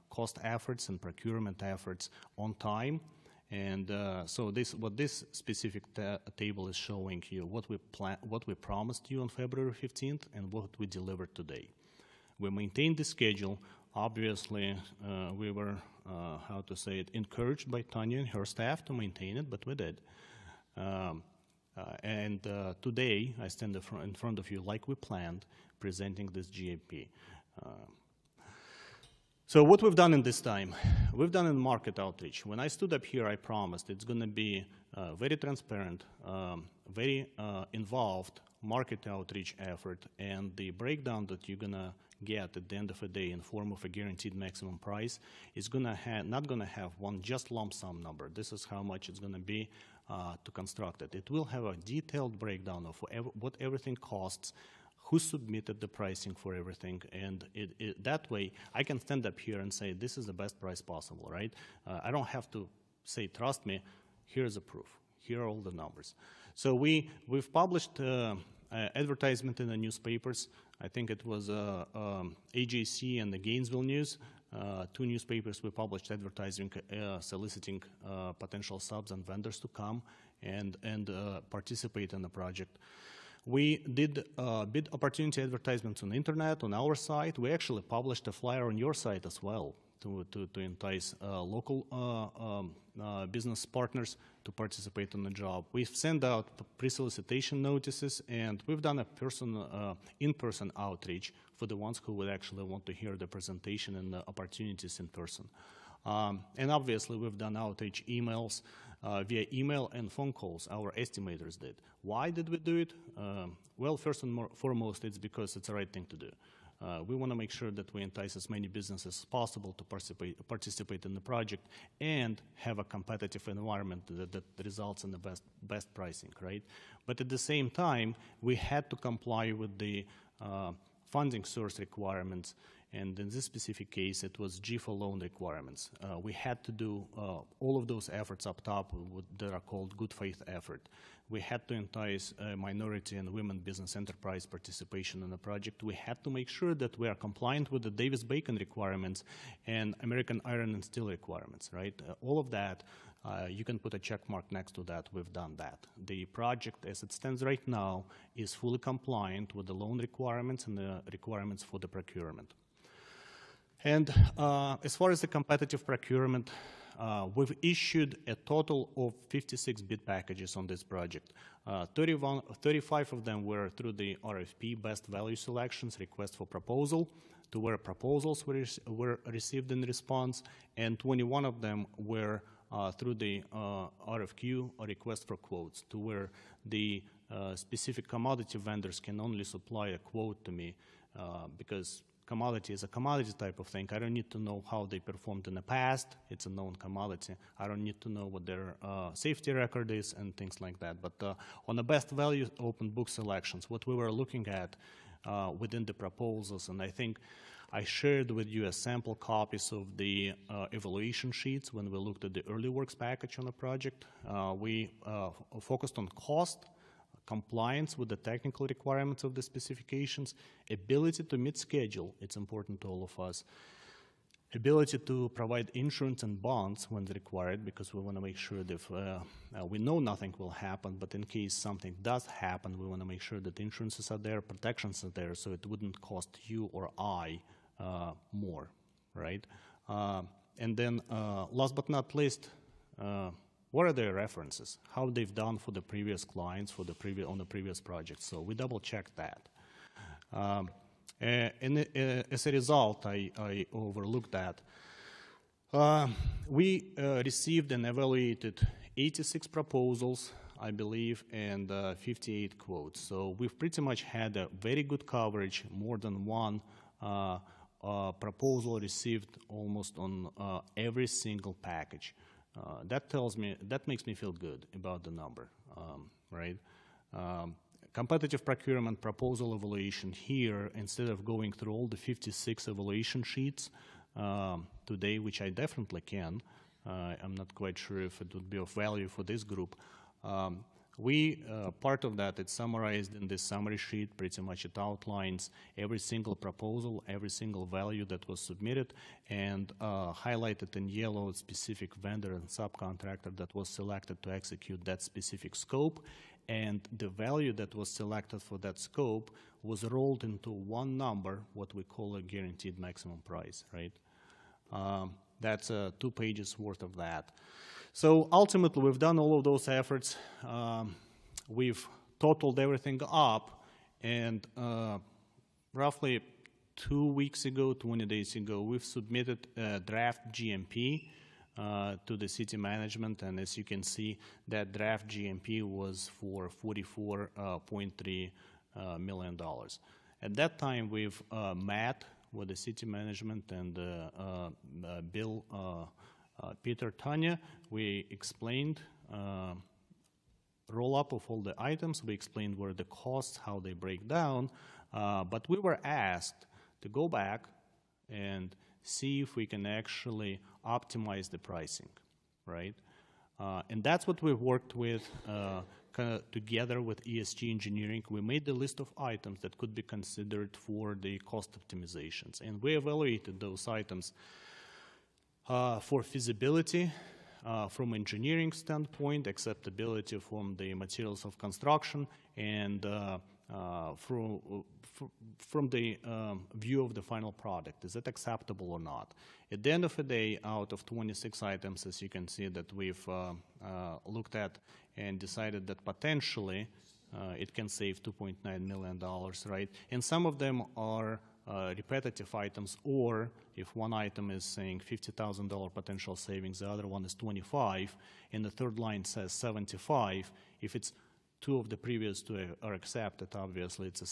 cost efforts and procurement efforts on time. And so what this specific table is showing you, what we promised you on February 15th and what we delivered today. We maintained the schedule. Obviously, we were, how to say it, encouraged by Tanya and her staff to maintain it, but we did. And today, I stand in front of you like we planned, presenting this GAP. So what we've done in this time, we've done in market outreach. When I stood up here, I promised it's going to be very transparent, very involved market outreach effort, and the breakdown that you're going to get at the end of the day in form of a guaranteed maximum price is going to not going to have one just lump sum number. This is how much it's going to be to construct it. It will have a detailed breakdown of what everything costs, who submitted the pricing for everything, and that way I can stand up here and say this is the best price possible, right? I don't have to say, trust me, here's the proof, here are all the numbers. So we've published advertisement in the newspapers. I think it was AJC and the Gainesville News, two newspapers we published advertising, soliciting potential subs and vendors to come and participate in the project. We did bid opportunity advertisements on the internet, on our site. We actually published a flyer on your site as well to entice local business partners to participate in the job. We've sent out pre-solicitation notices, and we've done a in-person outreach for the ones who would actually want to hear the presentation and the opportunities in person. And obviously, we've done outreach emails via email and phone calls. Our estimators did. Why did we do it? Well, first and foremost, it's because it's the right thing to do. We want to make sure that we entice as many businesses as possible to participate in the project and have a competitive environment that results in the best pricing, right? But at the same time, we had to comply with the funding source requirements, and in this specific case, it was GFA loan requirements. We had to do all of those efforts up top that are called good faith effort. We had to entice minority and women business enterprise participation in the project. We had to make sure that we are compliant with the Davis-Bacon requirements and American Iron and Steel requirements, right? All of that, you can put a check mark next to that. We've done that. The project, as it stands right now, is fully compliant with the loan requirements and the requirements for the procurement. And as far as the competitive procurement, we've issued a total of 56 bid packages on this project. 35 of them were through the RFP, best value selections, request for proposal, to where proposals were received in response, and 21 of them were through the RFQ, or request for quotes, to where the specific commodity vendors can only supply a quote to me because commodity is a commodity type of thing. I don't need to know how they performed in the past. It's a known commodity. I don't need to know what their safety record is and things like that. But on the best value open book selections, what we were looking at within the proposals, and I think I shared with you a sample copies of the evaluation sheets when we looked at the early works package on the project. We focused on cost, compliance with the technical requirements of the specifications, ability to meet schedule, it's important to all of us, ability to provide insurance and bonds when required, because we want to make sure that if, we know nothing will happen, but in case something does happen, we want to make sure that insurances are there, protections are there, so it wouldn't cost you or I more, right? And then last but not least, what are their references? How they've done for the previous clients on the previous projects? So we double checked that. And as a result, I overlooked that. We received and evaluated 86 proposals, I believe, and 58 quotes. So we've pretty much had a very good coverage, more than one proposal received almost on every single package. That makes me feel good about the number, right? Competitive procurement proposal evaluation here, instead of going through all the 56 evaluation sheets today, which I definitely can, I'm not quite sure if it would be of value for this group. Part of that, it's summarized in this summary sheet. Pretty much it outlines every single proposal, every single value that was submitted, and highlighted in yellow specific vendor and subcontractor that was selected to execute that specific scope. And the value that was selected for that scope was rolled into one number, what we call a guaranteed maximum price, right? That's 2 pages worth of that. So ultimately, we've done all of those efforts. We've totaled everything up, and roughly 2 weeks ago, 20 days ago, we've submitted a draft GMP to the city management, and as you can see, that draft GMP was for $44.3 million. At that time, we've met with the city management and Bill, Peter, Tanya. We explained roll-up of all the items. We explained where the costs, how they break down, but we were asked to go back and see if we can actually optimize the pricing, right? And that's what we've worked with kind of together with ESG engineering. We made the list of items that could be considered for the cost optimizations, and we evaluated those items for feasibility from engineering standpoint, acceptability from the materials of construction, and from the view of the final product. Is it acceptable or not? At the end of the day, out of 26 items, as you can see, that we've looked at and decided that potentially it can save $2.9 million, right? And some of them are repetitive items, or if one item is saying $50,000 potential savings, the other one is 25, and the third line says 75, if it's two of the previous two are accepted, obviously it's a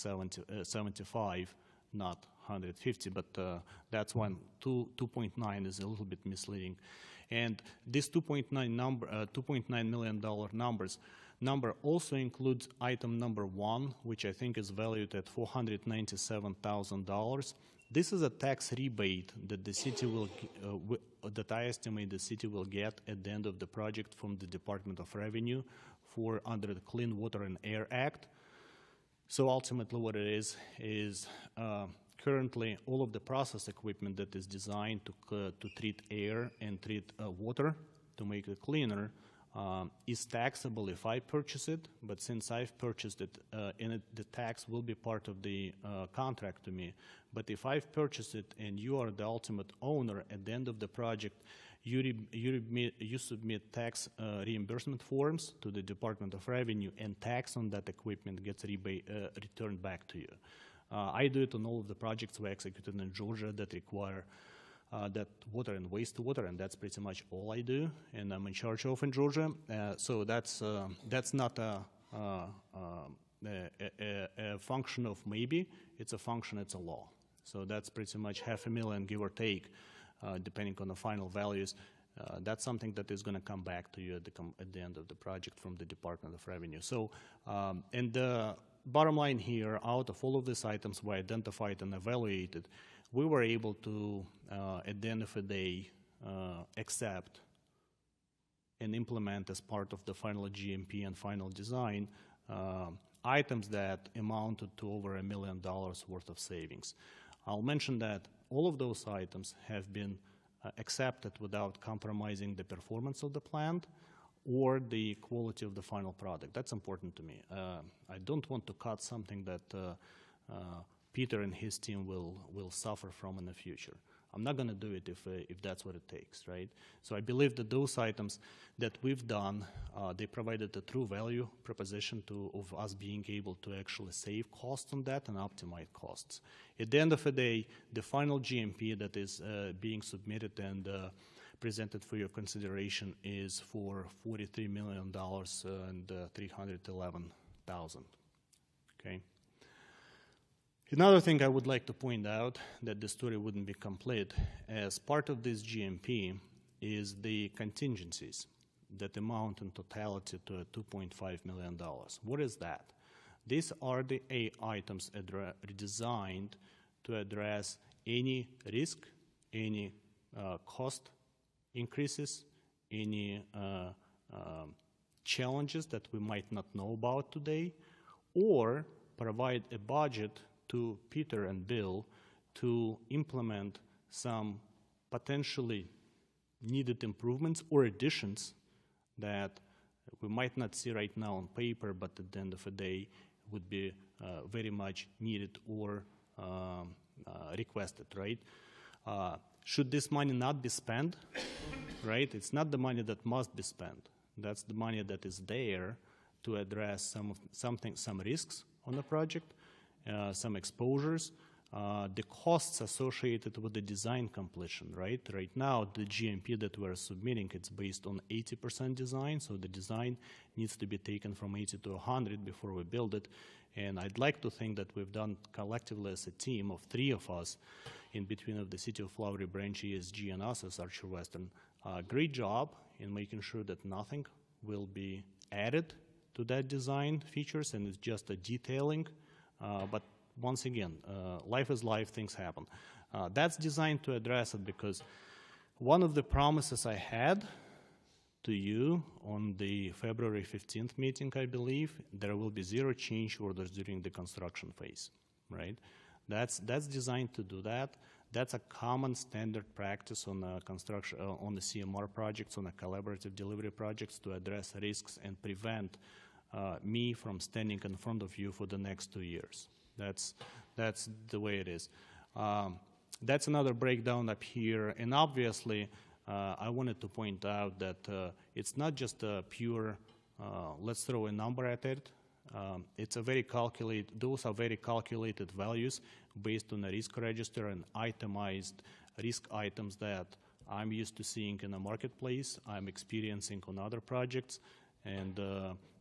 75, not 150, but that's when 2.9 is a little bit misleading. And this $2.9 million number also includes item number 1, which I think is valued at $497,000. This is a tax rebate that the city will, that I estimate the city will get at the end of the project from the Department of Revenue for under the Clean Water and Air Act. So ultimately what it is currently all of the process equipment that is designed to treat air and treat water to make it cleaner is taxable if I purchase it, but since I've purchased it, the tax will be part of the contract to me. But if I've purchased it and you are the ultimate owner at the end of the project, you submit tax reimbursement forms to the Department of Revenue, and tax on that equipment gets returned back to you. I do it on all of the projects we executed in Georgia that require that water and wastewater, and that's pretty much all I do, and I'm in charge of in Georgia. So that's not a function of maybe, it's a function, it's a law. So that's pretty much $500,000, give or take, depending on the final values. That's something that is going to come back to you at the end of the project from the Department of Revenue. So, and the bottom line here, out of all of these items we identified and evaluated, we were able to, at the end of the day, accept and implement as part of the final GMP and final design items that amounted to over $1 million worth of savings. I'll mention that all of those items have been accepted without compromising the performance of the plant or the quality of the final product. That's important to me. I don't want to cut something that Peter and his team will suffer from in the future. I'm not going to do it if that's what it takes, right? So I believe that those items that we've done, they provided a true value proposition of us being able to actually save costs on that and optimize costs. At the end of the day, the final GMP that is being submitted and presented for your consideration is for $43 million and $311,000, okay? Another thing I would like to point out that the story wouldn't be complete, as part of this GMP is the contingencies that amount in totality to $2.5 million. What is that? These are the items designed to address any risk, any cost increases, any challenges that we might not know about today, or provide a budget to Peter and Bill to implement some potentially needed improvements or additions that we might not see right now on paper, but at the end of the day would be very much needed or requested, right? Should this money not be spent, right? It's not the money that must be spent. That's the money that is there to address some risks on the project, some exposures, the costs associated with the design completion, right? Right now, the GMP that we're submitting, it's based on 80% design, so the design needs to be taken from 80 to 100 before we build it. And I'd like to think that we've done collectively as a team of 3 of us, in between of the City of Flowery branch, ESG, and us as Archer Western, great job in making sure that nothing will be added to that design features, and it's just a detailing. But once again, life is life, things happen. That's designed to address it because one of the promises I had to you on the February 15th meeting, I believe, there will be 0 change orders during the construction phase, right? That's designed to do that. That's a common standard practice on the construction, on the CMR projects, on the collaborative delivery projects to address risks and prevent me from standing in front of you for the next 2 years. That's the way it is. That's another breakdown up here, and obviously I wanted to point out that it's not just a pure let's throw a number at it. It's a very those are very calculated values based on a risk register and itemized risk items that I'm used to seeing in the marketplace, I'm experiencing on other projects, and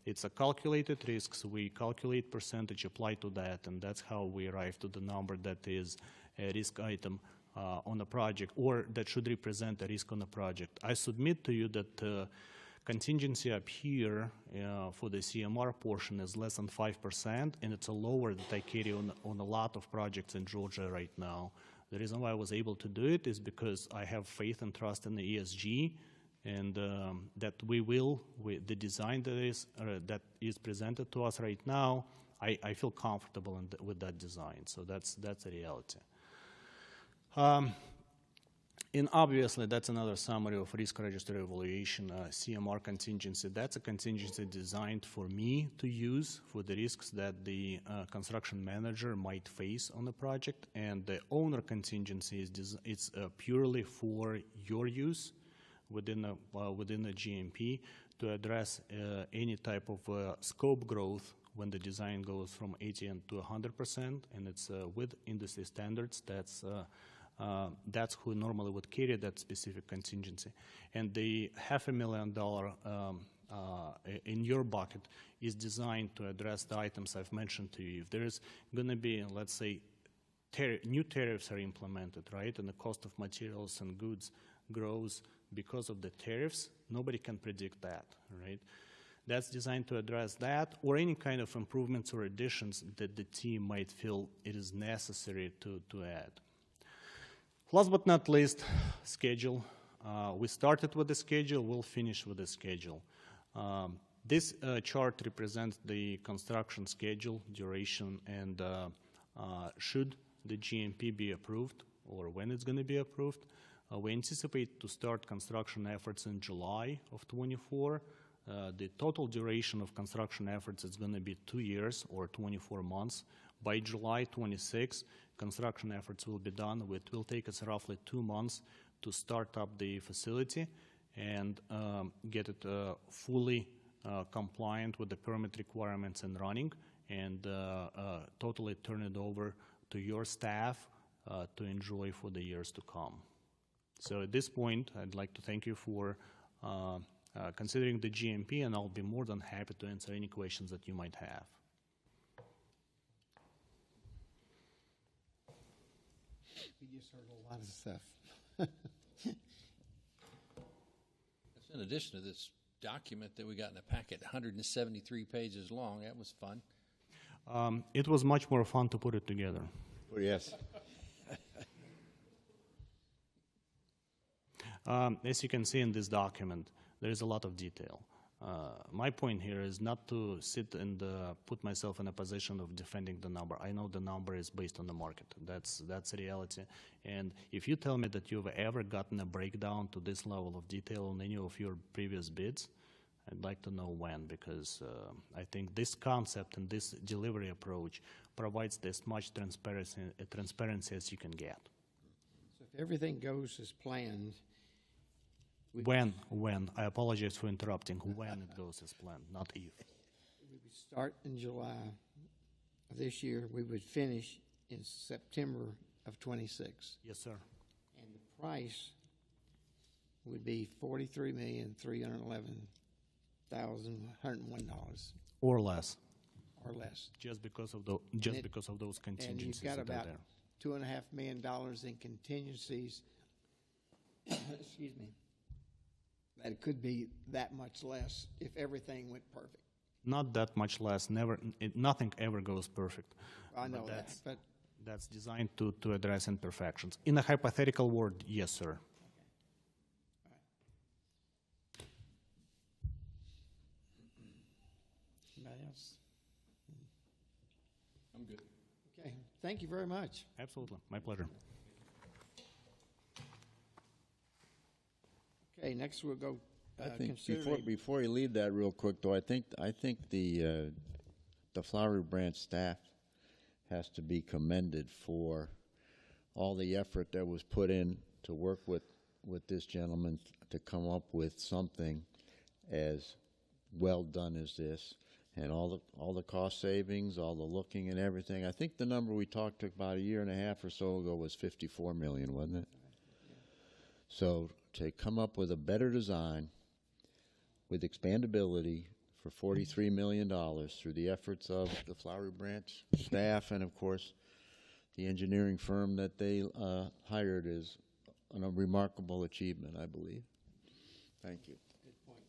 it's a calculated risk, so we calculate percentage, apply to that, and that's how we arrive to the number that is a risk item on a project, or that should represent a risk on a project. I submit to you that contingency up here for the CMR portion is less than 5%, and it's a lower that I carry on a lot of projects in Georgia right now. The reason why I was able to do it is because I have faith and trust in the ESG, and that the design that is presented to us right now, I feel comfortable with that design. So that's a reality. And obviously, that's another summary of risk register evaluation, CMR contingency. That's a contingency designed for me to use for the risks that the construction manager might face on the project. And the owner contingency it's purely for your use within the GMP to address any type of scope growth when the design goes from 80 to 100%, and it's with industry standards. That's who normally would carry that specific contingency. And the $500,000 in your bucket is designed to address the items I've mentioned to you. If there's going to be, let's say, new tariffs are implemented, right, and the cost of materials and goods grows because of the tariffs, nobody can predict that, right? That's designed to address that, or any kind of improvements or additions that the team might feel it is necessary to add. Last but not least, schedule. We started with the schedule, we'll finish with the schedule. This chart represents the construction schedule, duration, and should the GMP be approved, or when it's going to be approved. We anticipate to start construction efforts in July of 24. The total duration of construction efforts is going to be 2 years or 24 months. By July 26, construction efforts will be done. It will take us roughly 2 months to start up the facility and get it fully compliant with the permit requirements and running, and totally turn it over to your staff to enjoy for the years to come. So at this point, I'd like to thank you for considering the GMP, and I'll be more than happy to answer any questions that you might have. We just heard a lot of stuff. That's in addition to this document that we got in the packet, 173 pages long. That was fun. It was much more fun to put it together. Oh, yes. As you can see in this document, there is a lot of detail. My point here is not to sit and put myself in a position of defending the number. I know the number is based on the market. That's a reality. And if you tell me that you've ever gotten a breakdown to this level of detail on any of your previous bids, I'd like to know when, because I think this concept and this delivery approach provides as much transparency as you can get. So if everything goes as planned, When? I apologize for interrupting. When it goes as planned, not if. we would start in July of this year. We would finish in September of 26. Yes, sir. And the price would be $43,311,101 Or less. or less. Just because of those contingencies. And you've got that are about there. $2.5 million in contingencies. Excuse me. That it could be that much less if everything went perfect. Not that much less. Nothing ever goes perfect. I know that, but that's designed to address imperfections. In a hypothetical world, yes, sir. anybody else? I'm good. Okay, thank you very much. Absolutely, my pleasure. Okay, next we'll go I think considering. before you leave that real quick, though, I think the Flowery branch staff has to be commended for all the effort that was put in to work with this gentleman to come up with something as well done as this, and all the cost savings, all the looking and everything. I think the number we talked about a year and a half or so ago was $54 million, wasn't it? So to come up with a better design with expandability for $43 million through the efforts of the Flowery branch staff and, of course, the engineering firm that they hired is a remarkable achievement, I believe. Thank you. Good point.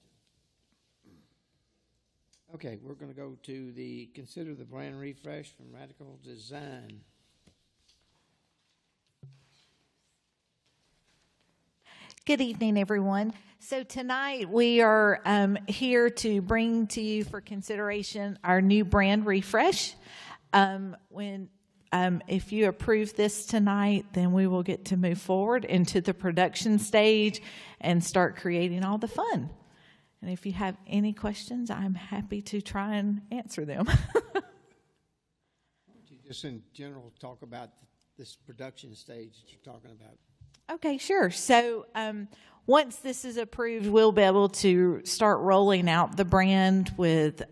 Okay, we're going to go to the consider the brand refresh from Radical Design. Good evening, everyone. So tonight we are here to bring to you for consideration our new brand refresh. If you approve this tonight, then we will get to move forward into the production stage and start creating all the fun. And if you have any questions, I'm happy to try and answer them. Would you just in general talk about this production stage that you're talking about? Okay, sure. So once this is approved, we'll be able to start rolling out the brand with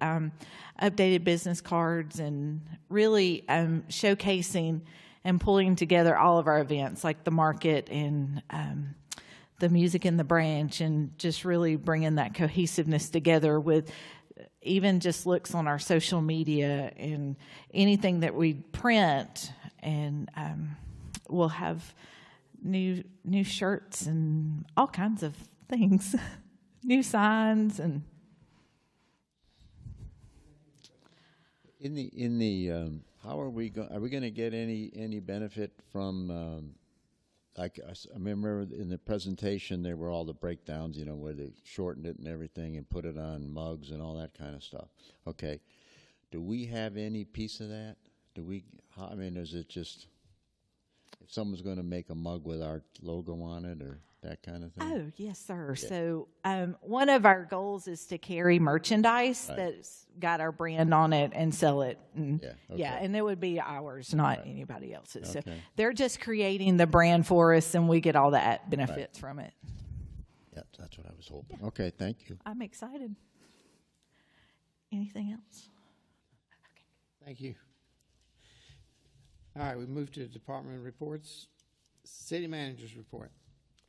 updated business cards and really showcasing and pulling together all of our events like the market and the music in the branch, and just really bringing that cohesiveness together with even just looks on our social media and anything that we print. And we'll have new shirts and all kinds of things, new signs. And in the how are we going to get any benefit from like I remember in the presentation there were all the breakdowns, you know, where they shortened it and everything and put it on mugs and all that kind of stuff. Okay, do we have any piece of that? I mean, is it just if someone's going to make a mug with our logo on it or that kind of thing? Oh, yes, sir. Yeah. So one of our goals is to carry merchandise that's got our brand on it and sell it. And yeah, and it would be ours, not anybody else's. So they're just creating the brand for us, and we get all the benefits from it. Yeah, that's what I was hoping. Yeah. Okay, thank you. I'm excited. Anything else? Okay. Thank you. All right, we move to department reports. City manager's report.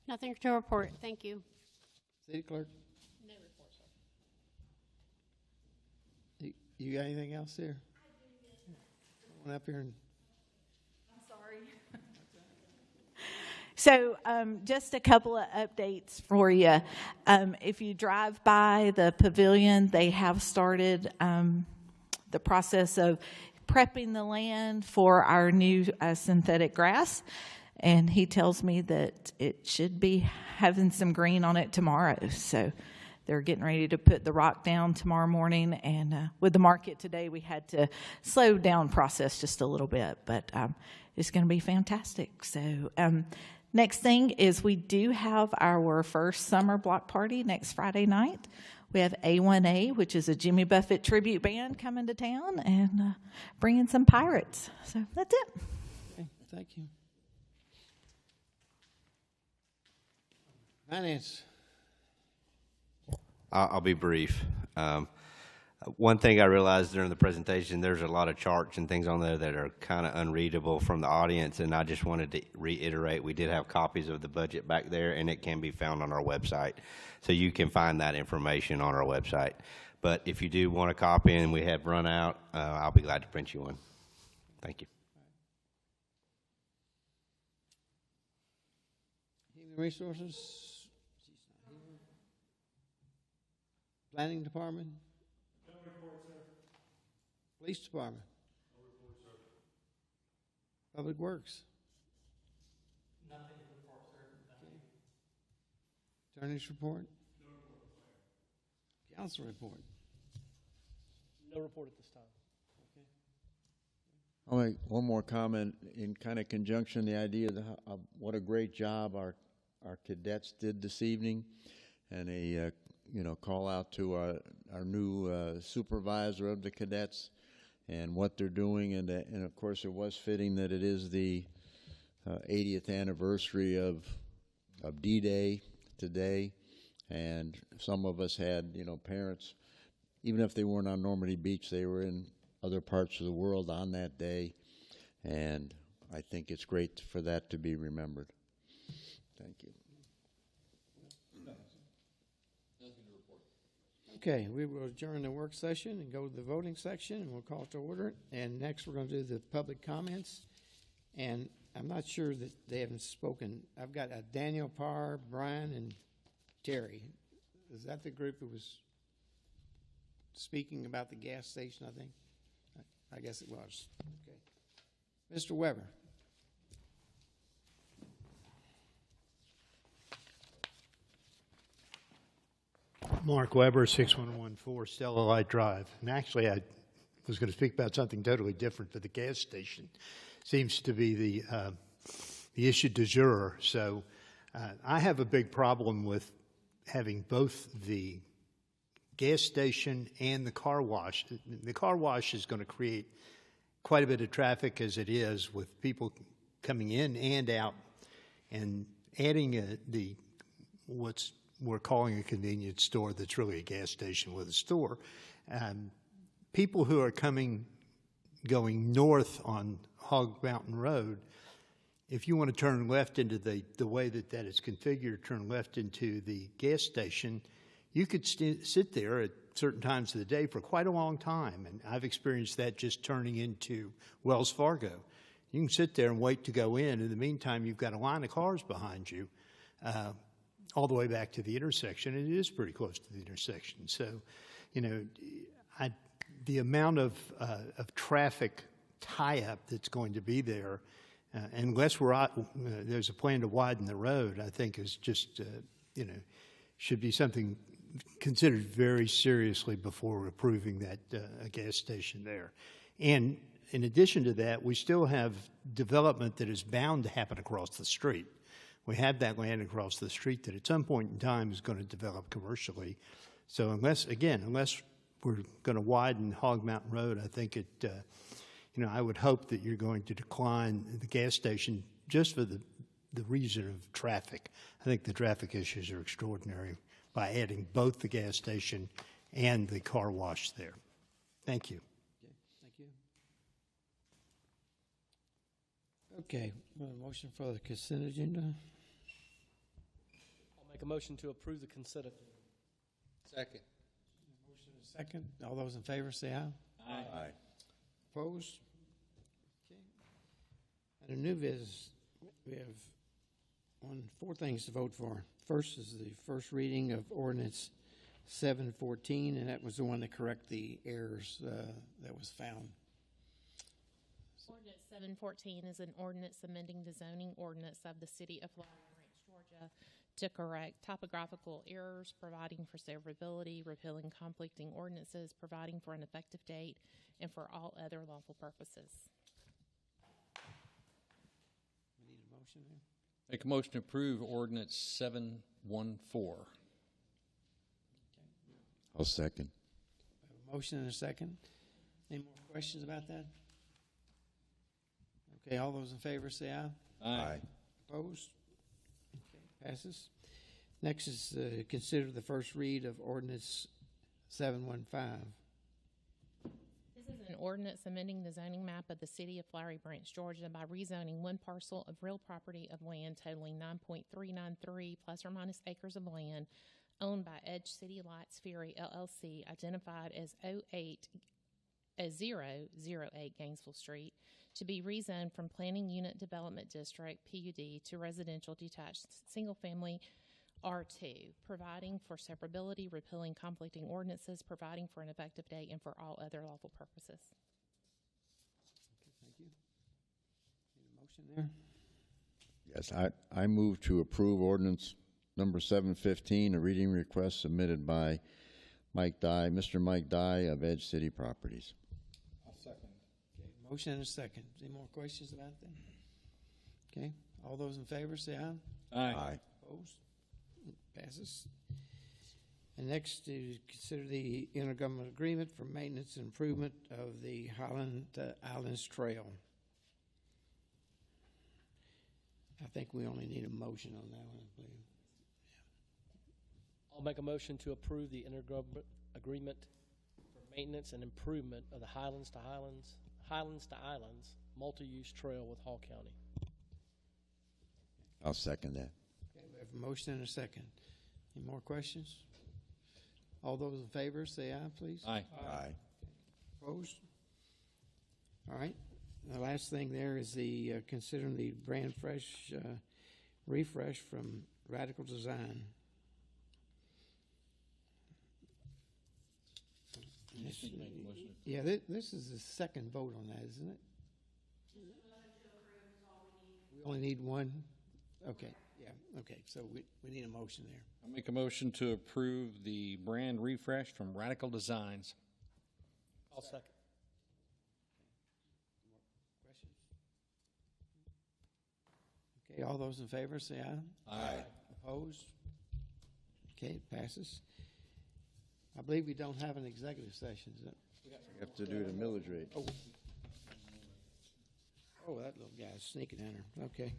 Nothing to report. Thank you. City clerk. No report, sir. You got anything else there? Come on up here and. I'm sorry. So just a couple of updates for you. If you drive by the pavilion, they have started the process of prepping the land for our new synthetic grass. And he tells me that it should be having some green on it tomorrow. So they're getting ready to put the rock down tomorrow morning. And with the market today, we had to slow down process just a little bit. But it's going to be fantastic. So next thing is we do have our first summer block party next Friday night. We have A1A, which is a Jimmy Buffett tribute band, coming to town and bringing some pirates. So that's it. Okay, thank you. Finance. I'll be brief. One thing I realized during the presentation, there's a lot of charts and things on there that are kind of unreadable from the audience, and I just wanted to reiterate, we did have copies of the budget back there, and it can be found on our website. So you can find that information on our website. But if you do want a copy and we have run out, I'll be glad to print you one. Thank you. Human Resources. Planning Department. No report, sir. Police Department. No report, sir. Public Works. Nothing to report, sir. Nothing. Attorney's report. No report, sir. Council report. No report at this time. I'll make one more comment in kind of conjunction, the idea of what a great job our cadets did this evening, and a call out to our new supervisor of the cadets and what they're doing, and of course it was fitting that it is the 80th anniversary of D-Day today, and some of us had parents, even if they weren't on Normandy Beach, they were in other parts of the world on that day, and I think it's great for that to be remembered. Thank you. Okay, we will adjourn the work session and go to the voting section, and we'll call to order. And next, we're going to do the public comments. And I'm not sure that they haven't spoken. I've got Daniel Parr, Brian, and Terry. Is that the group who was speaking about the gas station, I think? I guess it was. Okay. Mr. Weber. Mark Weber, 6114 Stella Light Drive. And actually, I was going to speak about something totally different for the gas station. Seems to be the issue du jour. So I have a big problem with having both the gas station and the car wash. The car wash is going to create quite a bit of traffic as it is, with people coming in and out, and adding what's we're calling a convenience store that's really a gas station with a store. People who are going north on Hog Mountain Road, if you want to turn left into the way that is configured, turn left into the gas station, you could sit there at certain times of the day for quite a long time. And I've experienced that just turning into Wells Fargo. You can sit there and wait to go in. In the meantime, you've got a line of cars behind you all the way back to the intersection. And it is pretty close to the intersection. So, the amount of traffic tie-up that's going to be there, unless there's a plan to widen the road, I think is just, should be something considered very seriously before approving that a gas station there. And in addition to that, we still have development that is bound to happen across the street. We have that land across the street that at some point in time is going to develop commercially. So unless we're going to widen Hog Mountain Road, I think I would hope that you're going to decline the gas station just for the reason of traffic. I think the traffic issues are extraordinary by adding both the gas station and the car wash there. Thank you. Thank you. Okay, motion for the consent agenda. I'll make a motion to approve the consent agenda. Second. Motion is second. All those in favor say aye. Aye. Opposed? Okay. Under new business, we have four things to vote for. First is the first reading of ordinance 714, and that was the one to correct the errors that was found. Ordinance 714 is an ordinance amending the zoning ordinance of the City of Flowery Branch, Georgia, to correct topographical errors, providing for severability, repealing conflicting ordinances, providing for an effective date, and for all other lawful purposes. We need a motion there. Make a motion to approve ordinance 714. I'll second. A motion and a second. Any more questions about that? Okay, all those in favor say aye. Aye. Opposed? Okay, passes. Next is consider the first read of ordinance 715. This is an ordinance amending the zoning map of the City of Flowery Branch, Georgia by rezoning one parcel of real property of land totaling 9.393 plus or minus acres of land owned by Edge City Lights Fury LLC, identified as 008 Gainesville Street, to be rezoned from Planning Unit Development District, PUD, to residential detached single-family R2, providing for severability, repealing conflicting ordinances, providing for an effective date, and for all other lawful purposes. Okay, thank you. Need a motion there? Yes, I move to approve ordinance number 715, a reading request submitted by Mr. Mike Dye of Edge City Properties. I'll second. Okay, motion and a second. Any more questions about that? Okay, all those in favor say aye. Aye. Opposed? Passes. And next, to consider the intergovernmental agreement for maintenance and improvement of the Highland Islands Trail. I think we only need a motion on that one, I believe. I'll make a motion to approve the intergovernmental agreement for maintenance and improvement of the Highlands to Islands multi-use trail with Hall County. I'll second that. Okay, we have a motion and a second. Any more questions? All those in favor, say aye, please. Aye. Aye. Opposed? All right. The last thing there is the considering the brand fresh refresh from Radical Design. Yeah, this is the second vote on that, isn't it? We only need one? Okay, yeah, okay, so we need a motion there. I'll make a motion to approve the brand refresh from Radical Designs. I'll second. Questions? Okay, all those in favor, say aye. Aye. Opposed? Okay, it passes. I believe we don't have an executive session, is it? You have to do the millage rate. Oh, that little guy's sneaking in her. Okay.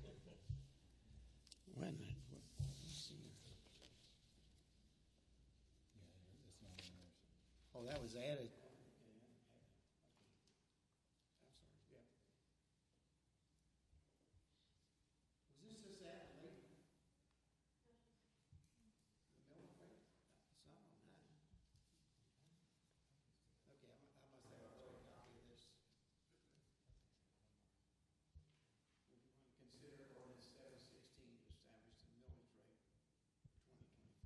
Wait a minute. Let's see here. Oh, that was added. Was this just added late? The mill rate? It's not on that. Okay, I must have a copy of this. We want to consider ordinance 716 to establish the millage rate for 2024.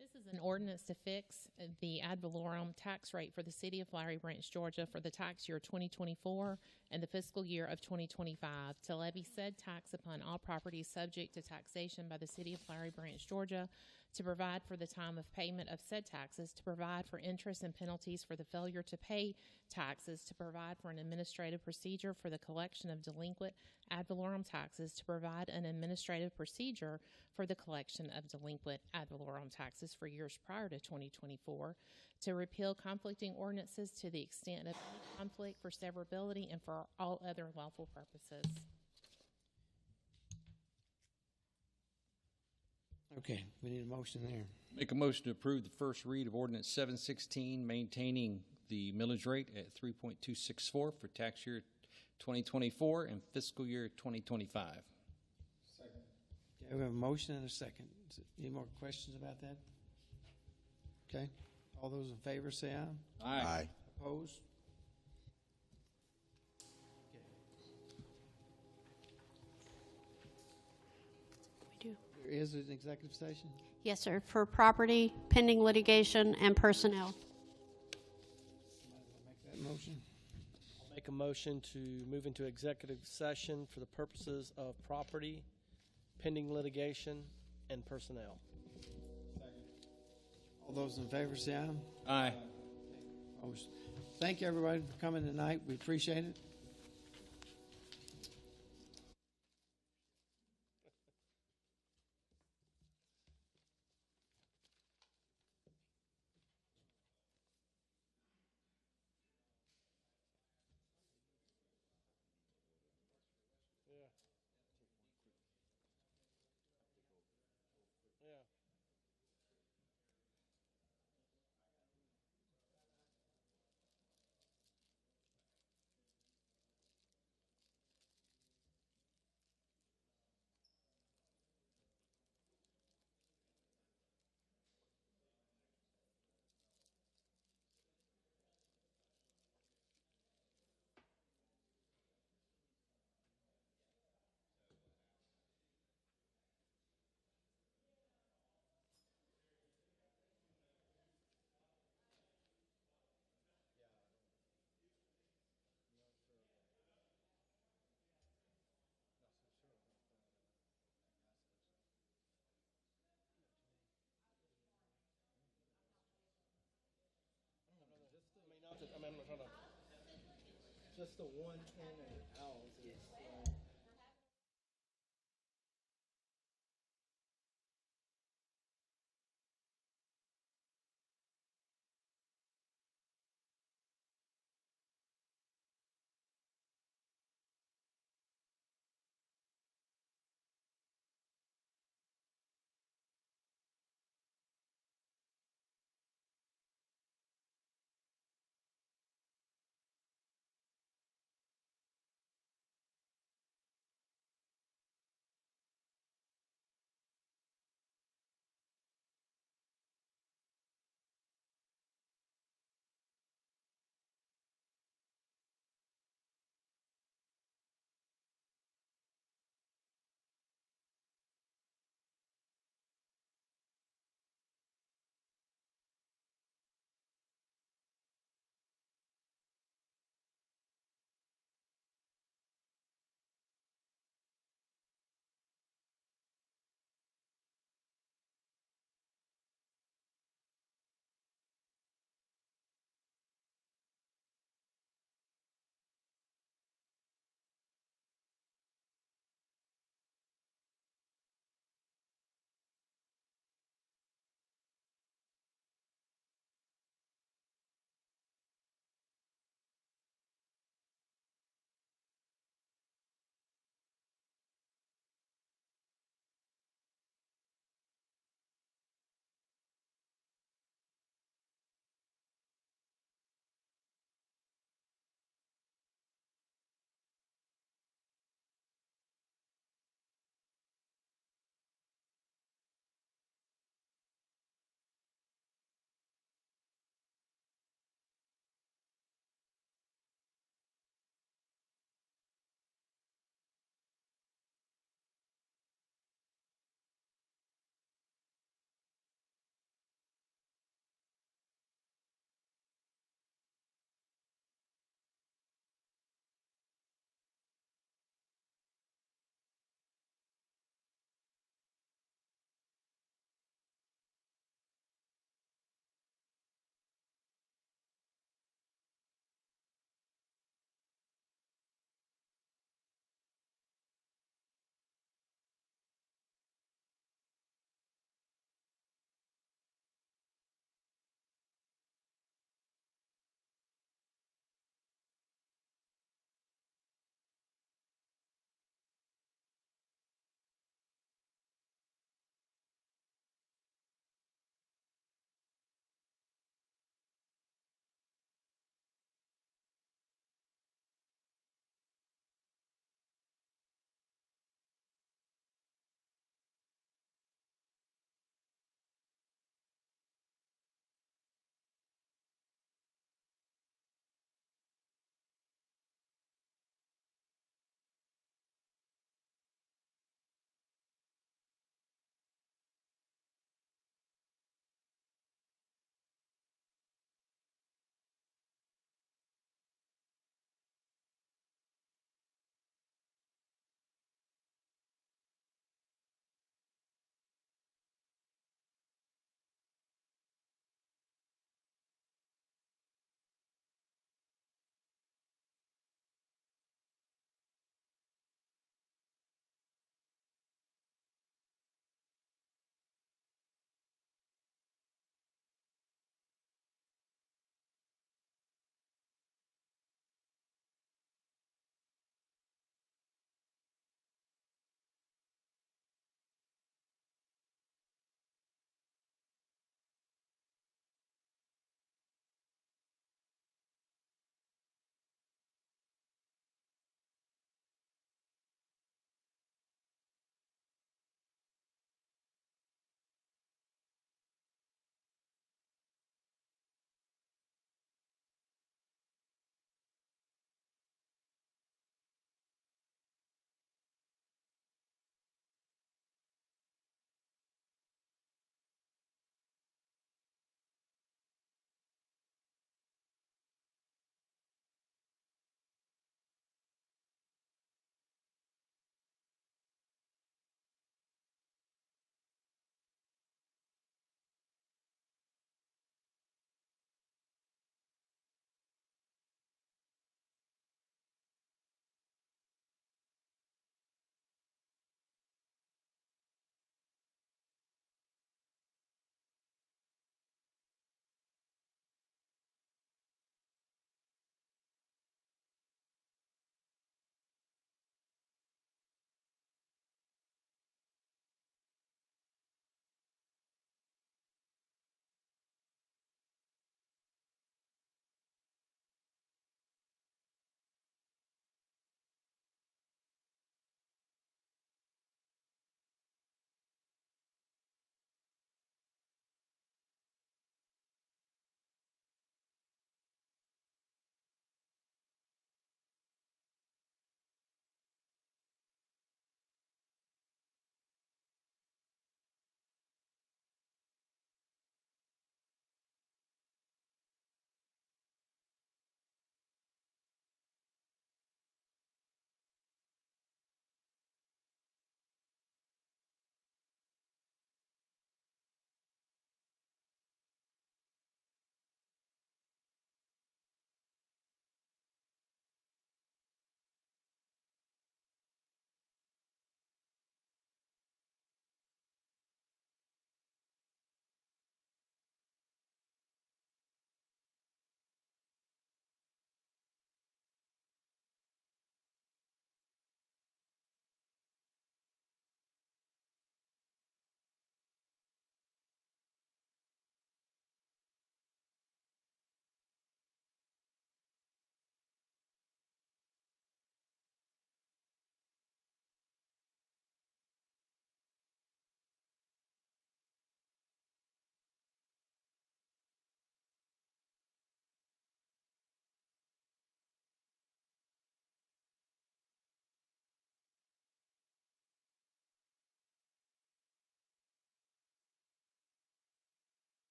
This is an ordinance to fix the ad valorem tax rate for the city of Flowery Branch, Georgia for the tax year 2024 and the fiscal year of 2025 to levy said tax upon all properties subject to taxation by the city of Flowery Branch, Georgia, to provide for the time of payment of said taxes, to provide for interest and penalties for the failure to pay taxes, to provide for an administrative procedure for the collection of delinquent ad valorem taxes, to provide an administrative procedure for the collection of delinquent ad valorem taxes for years prior to 2024, to repeal conflicting ordinances to the extent of any conflict for severability and for all other lawful purposes. Okay, we need a motion there. Make a motion to approve the first read of ordinance 716, maintaining the millage rate at 3.264 for tax year 2024 and fiscal year 2025. Okay, we have a motion and a second. Any more questions about that? Okay, all those in favor say aye. Aye. Opposed? We do. There is an executive session? Yes, sir, for property, pending litigation, and personnel. Make that motion. I'll make a motion to move into executive session for the purposes of property, pending litigation, and personnel. All those in favor say aye. Aye. Opposed? Thank you, everybody, for coming tonight. We appreciate it. Just the 110 and owls is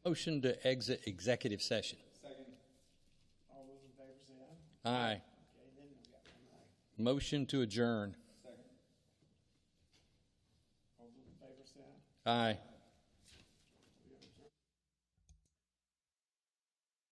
Motion to exit executive session. Second. All those in favor say aye. Aye. Okay, then we got one aye. Motion to adjourn. Second. All those in favor say aye. Aye.